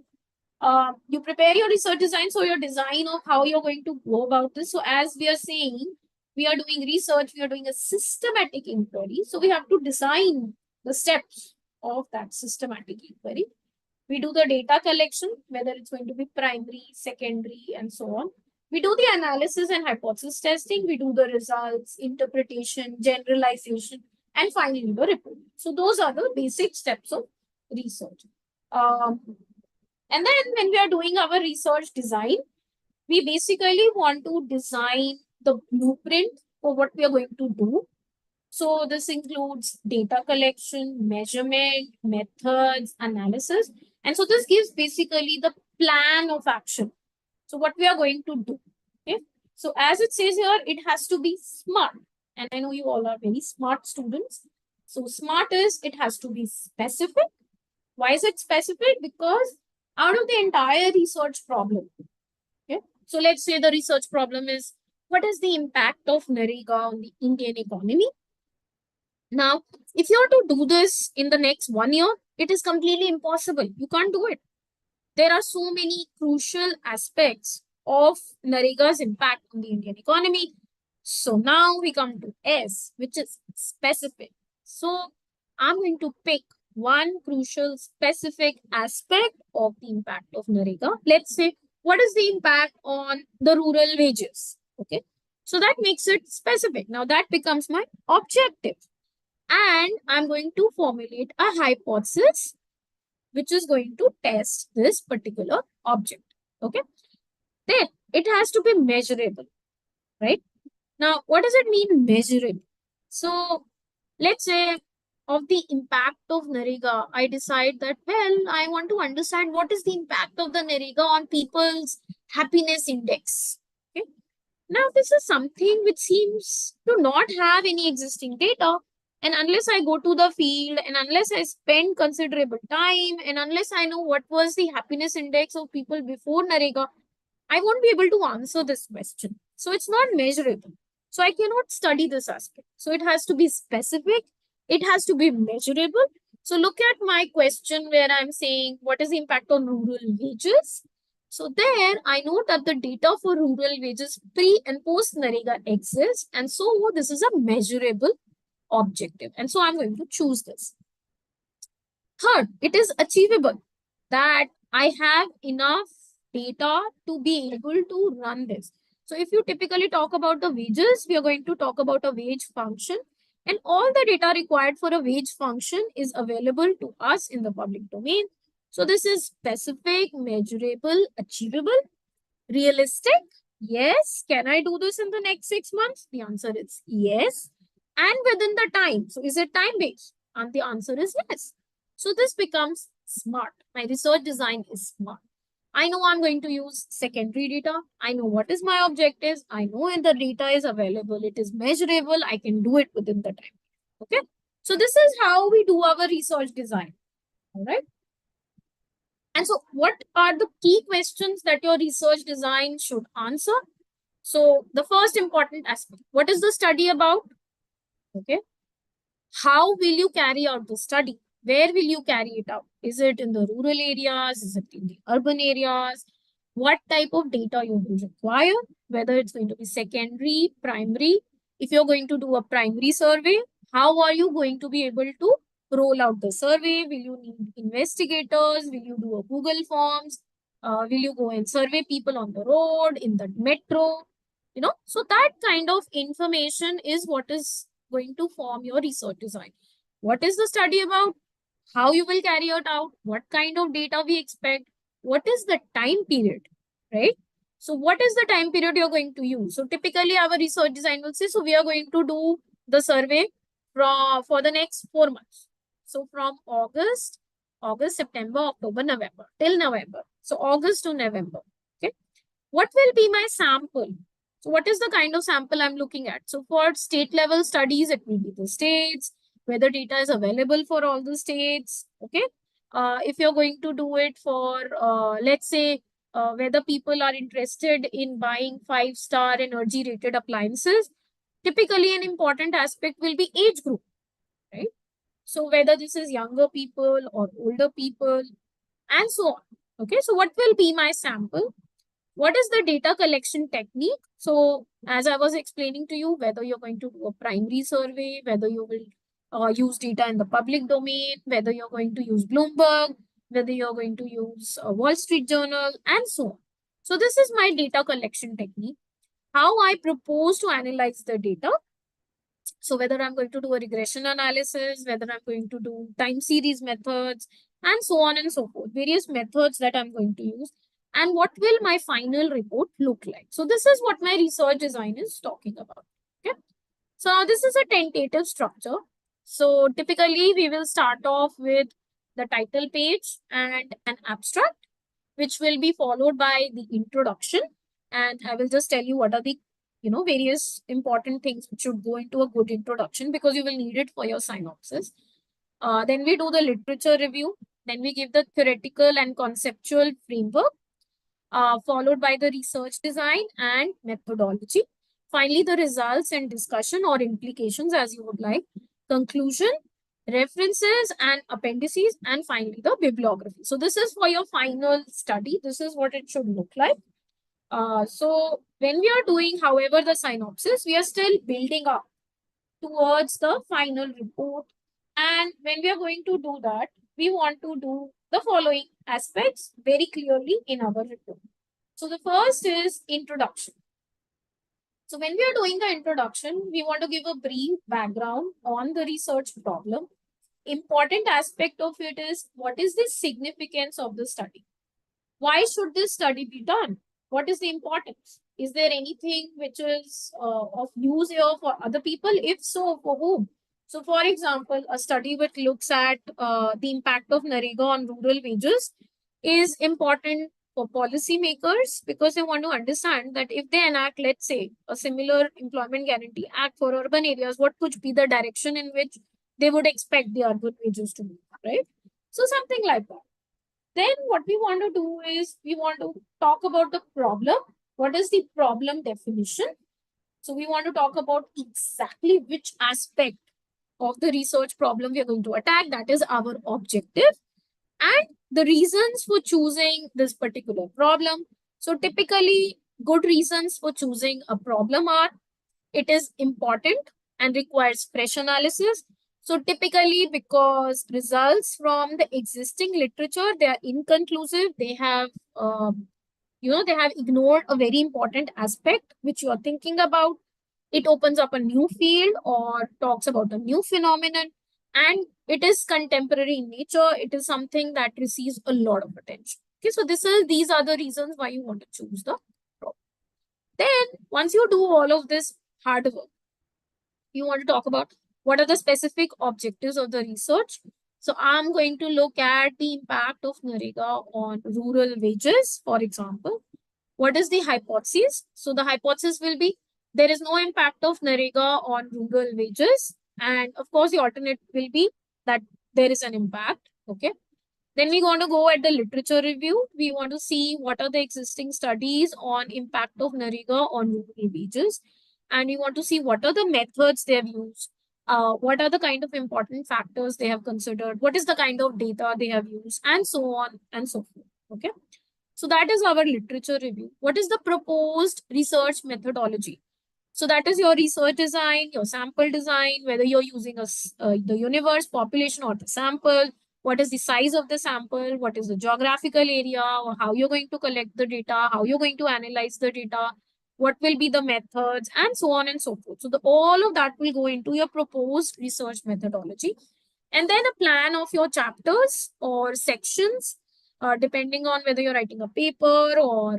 You prepare your research design, so your design of how you're going to go about this. So as we are saying, we are doing research, we are doing a systematic inquiry. So we have to design the steps of that systematic inquiry. We do the data collection, whether it's going to be primary, secondary, and so on. We do the analysis and hypothesis testing. We do the results, interpretation, generalization, and finally the report. So those are the basic steps of research. And then when we are doing our research design, We basically want to design the blueprint for what we are going to do. So this includes data collection, measurement, methods, analysis. And so this gives basically the plan of action. So what we are going to do. Okay. So as it says here, it has to be smart. And I know you all are very smart students. So smart is it has to be specific. Why is it specific? Because out of the entire research problem, okay. So let's say the research problem is what is the impact of NREGA on the Indian economy? Now, if you are to do this in the next 1 year, it is completely impossible. You can't do it. There are so many crucial aspects of NREGA's impact on the Indian economy. So now we come to S, which is specific. So I'm going to pick one crucial specific aspect of the impact of NREGA. Let's say, what is the impact on the rural wages? Okay. So that makes it specific. Now that becomes my objective. And I'm going to formulate a hypothesis which is going to test this particular object. Okay. Then it has to be measurable, right? Now, what does it mean measurable? So let's say of the impact of NREGA, I decide that, well, I want to understand what is the impact of the NREGA on people's happiness index. Okay. Now, this is something which seems to not have any existing data. And unless I go to the field and unless I spend considerable time and unless I know what was the happiness index of people before NREGA, I won't be able to answer this question. So it's not measurable. So I cannot study this aspect. So it has to be specific. It has to be measurable. So look at my question where I'm saying what is the impact on rural wages? So there I know that the data for rural wages pre and post NREGA exists. And so this is a measurable objective. And so I'm going to choose this. Third, it is achievable that I have enough data to be able to run this. So if you typically talk about the wages, we are going to talk about a wage function. And all the data required for a wage function is available to us in the public domain. So this is specific, measurable, achievable, realistic. Yes. Can I do this in the next 6 months? The answer is yes. And within the time. So is it time based? And the answer is yes. So this becomes smart. My research design is smart. I know I'm going to use secondary data. I know what is my objectives. I know when the data is available. It is measurable. I can do it within the time. Okay. So this is how we do our research design. All right. And so what are the key questions that your research design should answer? So the first important aspect, what is the study about? Okay. How will you carry out the study? Where will you carry it out? Is it in the rural areas? Is it in the urban areas? What type of data you will require? Whether it's going to be secondary, primary. If you're going to do a primary survey, how are you going to be able to roll out the survey? Will you need investigators? Will you do a Google Forms? Will you go and survey people on the road, in the metro? So that kind of information is what is going to form your research design. What is the study about? How you will carry it out? What kind of data we expect? What is the time period, right? So what is the time period you're going to use? So typically our research design will say, so we are going to do the survey for the next 4 months. So from August, September, October, November, till November. So August to November, okay? What will be my sample? So what is the kind of sample I'm looking at? So for state level studies, it will be the states, whether data is available for all the states, okay? If you're going to do it for, let's say, whether people are interested in buying 5-star energy rated appliances, typically an important aspect will be age group, right? So whether this is younger people or older people and so on, okay? So what will be my sample? What is the data collection technique? So as I was explaining to you, whether you're going to do a primary survey, whether you will use data in the public domain, whether you're going to use Bloomberg, whether you're going to use Wall Street Journal, and so on. So this is my data collection technique. How I propose to analyze the data. So whether I'm going to do a regression analysis, whether I'm going to do time series methods, and so on and so forth, various methods that I'm going to use. and what will my final report look like. So this is what my research design is talking about. Okay. So now this is a tentative structure. So typically we will start off with the title page and an abstract, which will be followed by the introduction. And I will just tell you what are the various important things which should go into a good introduction, because you will need it for your synopsis. Then we do the literature review. Then we give the theoretical and conceptual framework, followed by the research design and methodology. Finally, the results and discussion or implications as you would like, conclusion, references and appendices, and finally the bibliography. So this is for your final study. This is what it should look like. So when we are doing, however, the synopsis, we are still building up towards the final report. And when we are going to do that, we want to do the following aspects very clearly in our report. So the first is introduction. So when we are doing the introduction, we want to give a brief background on the research problem. Important aspect of it is, what is the significance of the study? Why should this study be done? What is the importance? Is there anything which is of use here for other people? If so, for whom? So, for example, a study which looks at the impact of NREGA on rural wages is important for policymakers, because they want to understand that if they enact, let's say, a similar employment guarantee act for urban areas, what could be the direction in which they would expect the urban wages to move, right? So, something like that. Then what we want to do is we want to talk about the problem. What is the problem definition? So we want to talk about exactly which aspect of the research problem we are going to attack. That is our objective. And the reasons for choosing this particular problem. So typically, good reasons for choosing a problem are, it is important and requires fresh analysis. So typically, because results from the existing literature, they are inconclusive. They have, they have ignored a very important aspect which you are thinking about. It opens up a new field or talks about a new phenomenon, and it is contemporary in nature. It is something that receives a lot of attention. Okay, so these are the reasons why you want to choose the problem. Then once you do all of this hard work, you want to talk about what are the specific objectives of the research. So I'm going to look at the impact of NREGA on rural wages, for example. What is the hypothesis? So the hypothesis will be, there is no impact of NREGA on rural wages. And of course, the alternate will be that there is an impact. Okay. Then we want to go at the literature review. We want to see what are the existing studies on impact of NREGA on rural wages. And we want to see what are the methods they have used. What are the kind of important factors they have considered? What is the kind of data they have used? And so on and so forth. Okay. So that is our literature review. What is the proposed research methodology? So that is your research design, your sample design, whether you're using the universe, population, or the sample. What is the size of the sample? What is the geographical area? Or how you're going to collect the data? How you're going to analyze the data? What will be the methods? And so on and so forth. So all of that will go into your proposed research methodology. And then a plan of your chapters or sections, depending on whether you're writing a paper or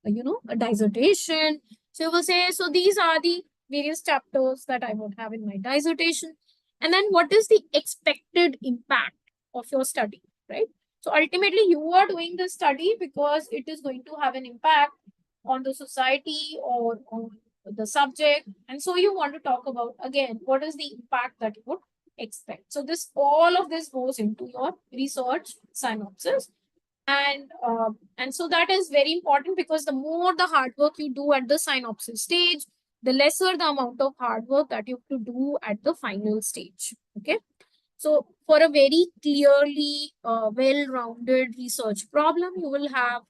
a dissertation. So you will say, so these are the various chapters that I would have in my dissertation. And then what is the expected impact of your study, right? So ultimately, you are doing the study because it is going to have an impact on the society or on the subject. And so you want to talk about, again, what is the impact that you would expect. So all of this goes into your research synopsis. And so that is very important, because the more the hard work you do at the synopsis stage, the lesser the amount of hard work that you have to do at the final stage. Okay. So for a very clearly well-rounded research problem, you will have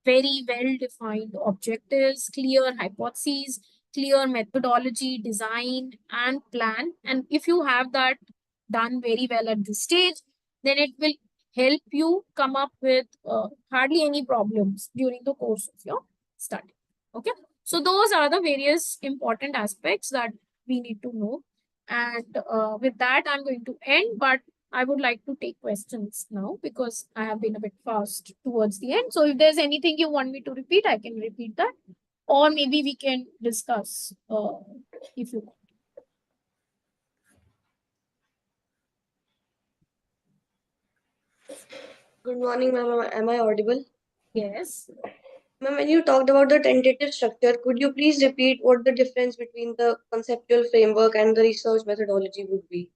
very well-defined objectives, clear hypotheses, clear methodology, design, and plan. And if you have that done very well at this stage, then it will help you come up with hardly any problems during the course of your study. Okay. So those are the various important aspects that we need to know. And with that, I'm going to end. But I would like to take questions now because I have been a bit fast towards the end. So if there's anything you want me to repeat, I can repeat that. Or maybe we can discuss if you want. Good morning, ma'am. Am I audible? Yes. Ma'am, when you talked about the tentative structure, could you please repeat what the difference between the conceptual framework and the research methodology would be?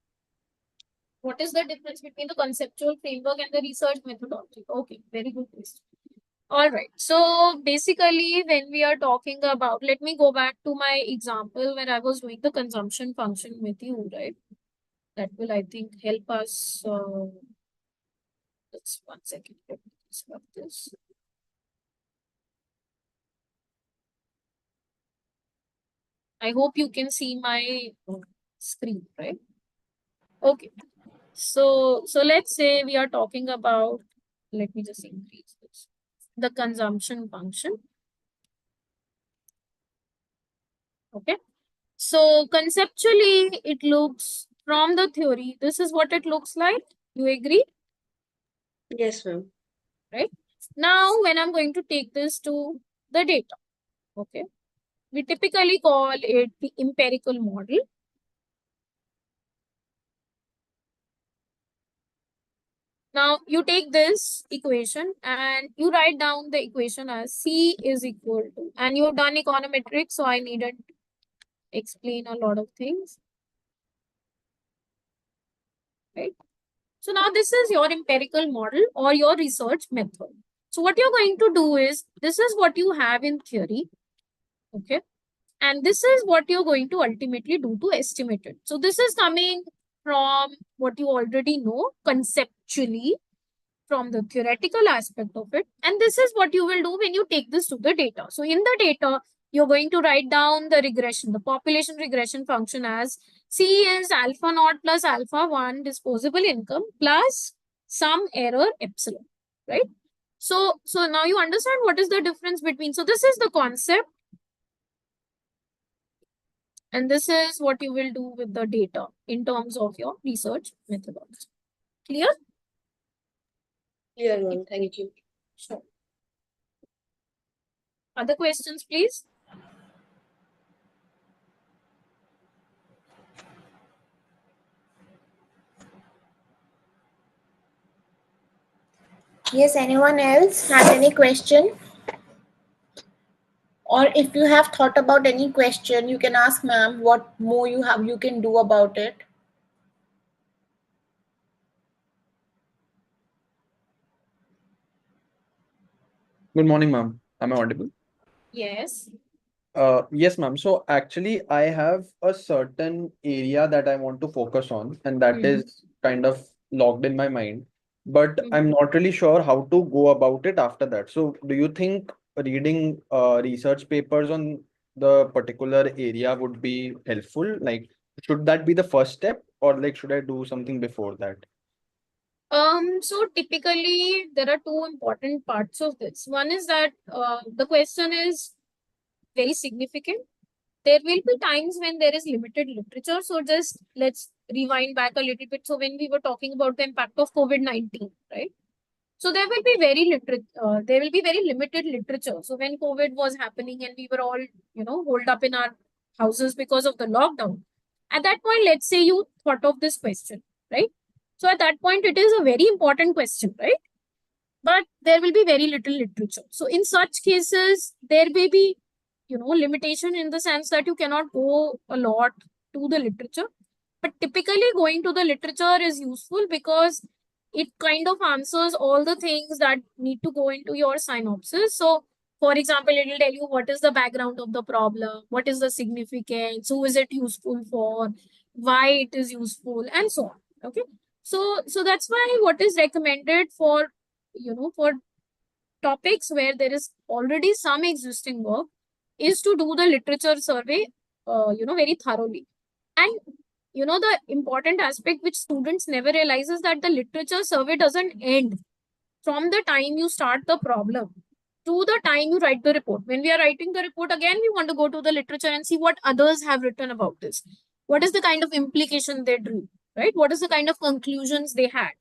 What is the difference between the conceptual framework and the research methodology? Okay, very good question. All right. So basically, when we are talking about, let me go back to my example where I was doing the consumption function with you, right? That will, I think, help us. Just 1 second. Let me just stop this. I hope you can see my screen, right? Okay. So let's say we are talking about, let me just increase this, the consumption function. Okay. So conceptually, it looks from the theory, this is what it looks like. You agree? Yes, ma'am. Right? Now, when I'm going to take this to the data, okay, we typically call it the empirical model. Now, you take this equation and you write down the equation as C is equal to, and you've done econometrics, so I needn't explain a lot of things, right? So now this is your empirical model or your research method. So what you're going to do is, this is what you have in theory, okay? And this is what you're going to ultimately do to estimate it. So this is coming from what you already know conceptually, from the theoretical aspect of it. And this is what you will do when you take this to the data. So in the data, you're going to write down the regression, the population regression function as C is alpha naught plus alpha 1 disposable income plus some error epsilon, right? So now you understand what is the difference between, so this is the concept and this is what you will do with the data in terms of your research methodology. Clear? Clear, ma'am. Thank you. Sure. Other questions, please? Yes, anyone else has any question? Or if you have thought about any question, you can ask ma'am what more you can do about it. Good morning, ma'am. Am I audible? Yes. Yes, ma'am. So actually, I have a certain area that I want to focus on, and that is kind of locked in my mind. But I'm not really sure how to go about it after that. So, do you think reading research papers on the particular area would be helpful? Like, should that be the first step, or like should I do something before that? So typically there are two important parts of this. One is that the question is very significant. There will be times when there is limited literature. So just let's rewind back a little bit. So when we were talking about the impact of COVID-19, right? So there will be there will be very limited literature. So when COVID was happening and we were all, holed up in our houses because of the lockdown, at that point, let's say you thought of this question, right? So at that point, it is a very important question, right? But there will be very little literature. So in such cases, there may be, limitation in the sense that you cannot go a lot to the literature. But typically going to the literature is useful because it kind of answers all the things that need to go into your synopsis. So for example, it will tell you what is the background of the problem, what is the significance, who is it useful for, why it is useful, and so on. Okay. So that's why what is recommended for, for topics where there is already some existing work is to do the literature survey, very thoroughly. And, the important aspect which students never realize is that the literature survey doesn't end from the time you start the problem to the time you write the report. When we are writing the report, again, we want to go to the literature and see what others have written about this. What is the kind of implication they drew? right? What is the kind of conclusions they had?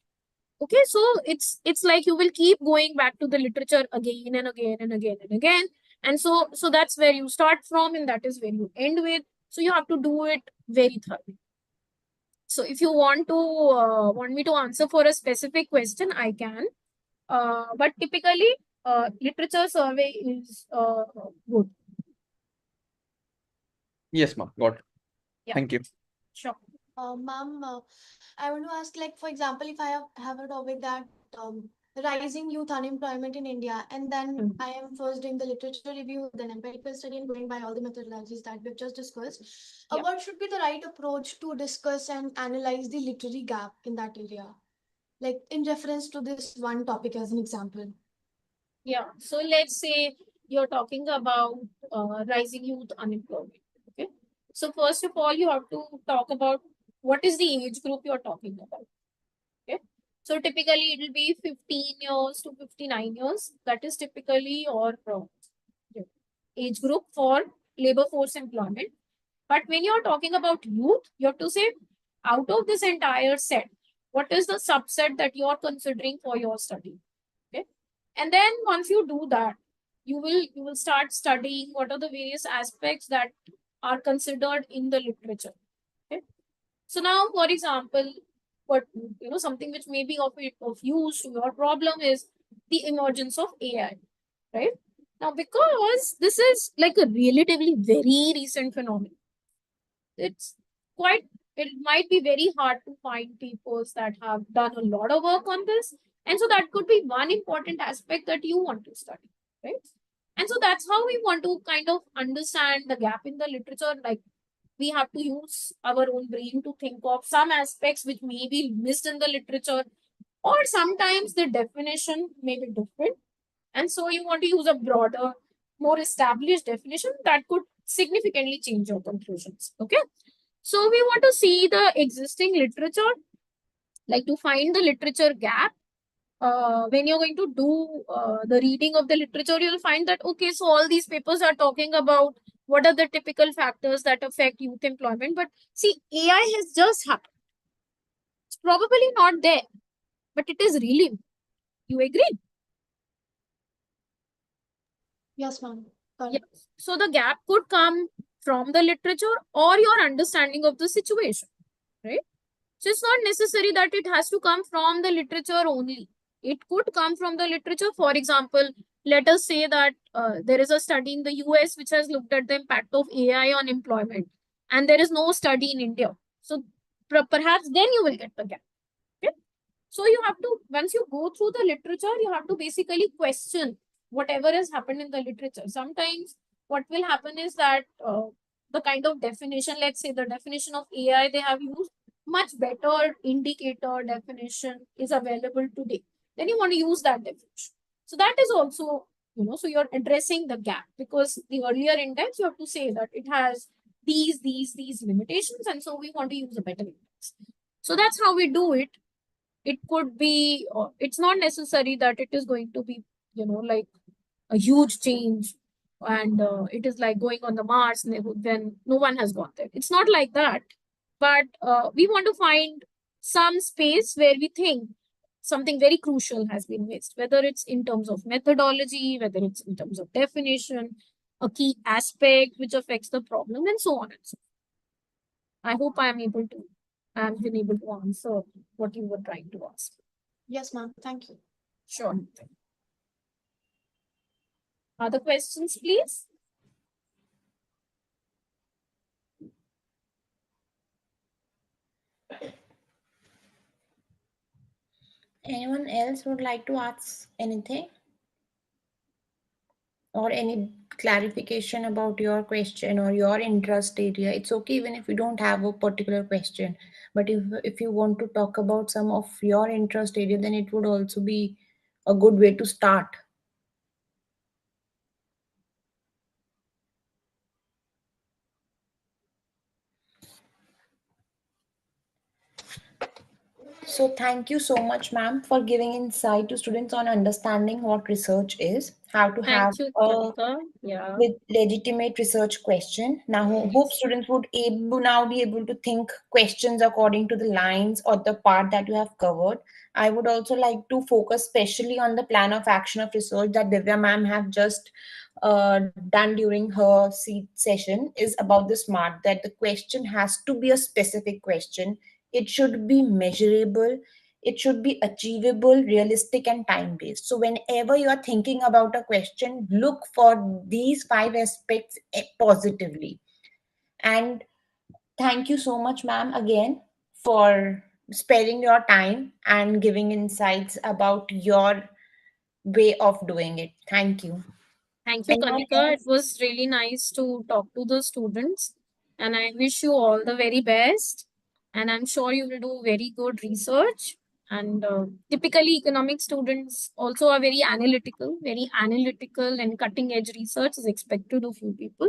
Okay, so it's like you will keep going back to the literature again and again and again and again. And so that's where you start from, and that is where you end with. So you have to do it very thoroughly. So if you want me to answer for a specific question, I can. But typically, literature survey is good. Yes, ma'am. Got it. Yeah. Thank you. Sure. Ma'am, I want to ask, like, for example, if I have a topic that rising youth unemployment in India, and then I am first doing the literature review, then empirical study, and going by all the methodologies that we've just discussed, Yeah. what should be the right approach to discuss and analyze the literary gap in that area? Like, in reference to this one topic as an example. Yeah. So let's say you're talking about rising youth unemployment. Okay. So first of all, you have to talk about what is the age group you're talking about. Okay. So typically it will be 15 years to 59 years. That is typically your age group for labor force employment. But when you're talking about youth, you have to say out of this entire set, what is the subset that you're considering for your study? Okay. And then once you do that, you will start studying what are the various aspects that are considered in the literature. Okay. So now, for example, what something which may be of use to your problem is the emergence of AI, right? Now, because this is like a relatively very recent phenomenon, it's quite it might be very hard to find people that have done a lot of work on this. And so that could be one important aspect that you want to study, right? And so that's how we want to kind of understand the gap in the literature. Like, we have to use our own brain to think of some aspects which may be missed in the literature, or sometimes the definition may be different. And so you want to use a broader, more established definition that could significantly change your conclusions. Okay. So we want to see the existing literature, like to find the literature gap. When you're going to do the reading of the literature, you'll find that, okay, so all these papers are talking about what are the typical factors that affect youth employment. But see, AI has just happened. It's probably not there, but it is really. You agree? Yes, ma'am. Got Yes. it. So the gap could come from the literature or your understanding of the situation, right? So it's not necessary that it has to come from the literature only. It could come from the literature. For example, let us say that there is a study in the US which has looked at the impact of AI on employment, and there is no study in India. So perhaps then you will get the gap. Okay? So you have to, once you go through the literature, you have to basically question whatever has happened in the literature. Sometimes what will happen is that the kind of definition, let's say the definition of AI they have used, much better indicator definition is available today. Then you want to use that definition. So that is also, so you're addressing the gap, because the earlier index, you have to say that it has these limitations. And so we want to use a better index. So that's how we do it. It could be, it's not necessary that it is going to be, like a huge change, and it is like going on the Mars when no one has gone there. It's not like that. But we want to find some space where we think something very crucial has been missed, whether it's in terms of methodology, whether it's in terms of definition, a key aspect which affects the problem, and so on and so forth. I hope I've been able to answer what you were trying to ask. Yes, ma'am. Thank you. Sure. Other questions, please? Anyone else would like to ask anything? Or any clarification about your question or your interest area? It's okay even if you don't have a particular question, but if you want to talk about some of your interest area, then it would also be a good way to start. So thank you so much, ma'am, for giving insight to students on understanding what research is, how to have Thank you, a Kanika. Yeah. with legitimate research question. Now, hope students would now be able to think questions according to the lines or the part that you have covered. I would also like to focus specially on the plan of action of research that Divya ma'am have just done during her seat session is about the smart, that the question has to be a specific question. It should be measurable, it should be achievable, realistic, and time based. So whenever you are thinking about a question, look for these five aspects positively. And thank you so much, ma'am, again for sparing your time and giving insights about your way of doing it. Thank you. Thank you, Anyone Kanika. It else? was really nice to talk to the students, and I wish you all the very best. And I'm sure you will do very good research. And typically, economic students also are very analytical, and cutting edge research is expected of you people.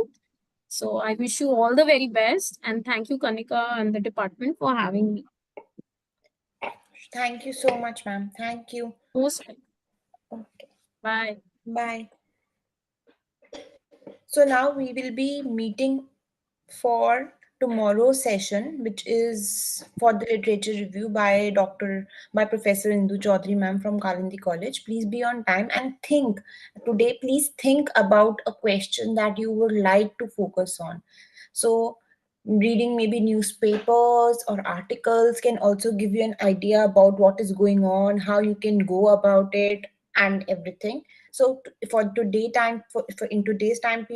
So I wish you all the very best, and thank you, Kanika, and the department for having me. Thank you so much, ma'am. Thank you. Most welcome. Okay. Bye. Bye. So now we will be meeting for tomorrow's session, which is for the literature review by Professor Indu Chaudhary ma'am from Kalindi College. Please be on time and think today. Please think about a question that you would like to focus on. So reading maybe newspapers or articles can also give you an idea about what is going on, how you can go about it, and everything. So for today time for in today's time,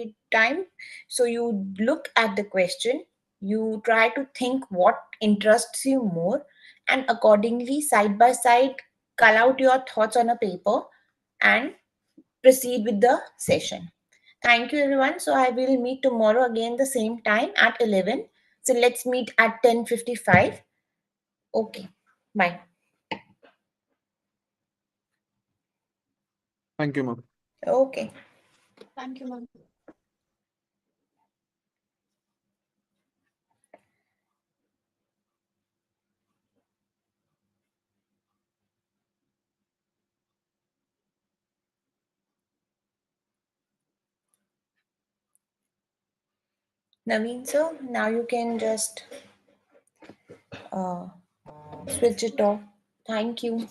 so you look at the question, you try to think what interests you more, and accordingly, side by side, cull out your thoughts on a paper and proceed with the session. Thank you, everyone. So I will meet tomorrow again the same time at 11. So let's meet at 10:55. Okay. Bye. Thank you, ma'am. Okay. Thank you, ma'am. Naveen, sir, now you can just uh, switch it off. Thank you.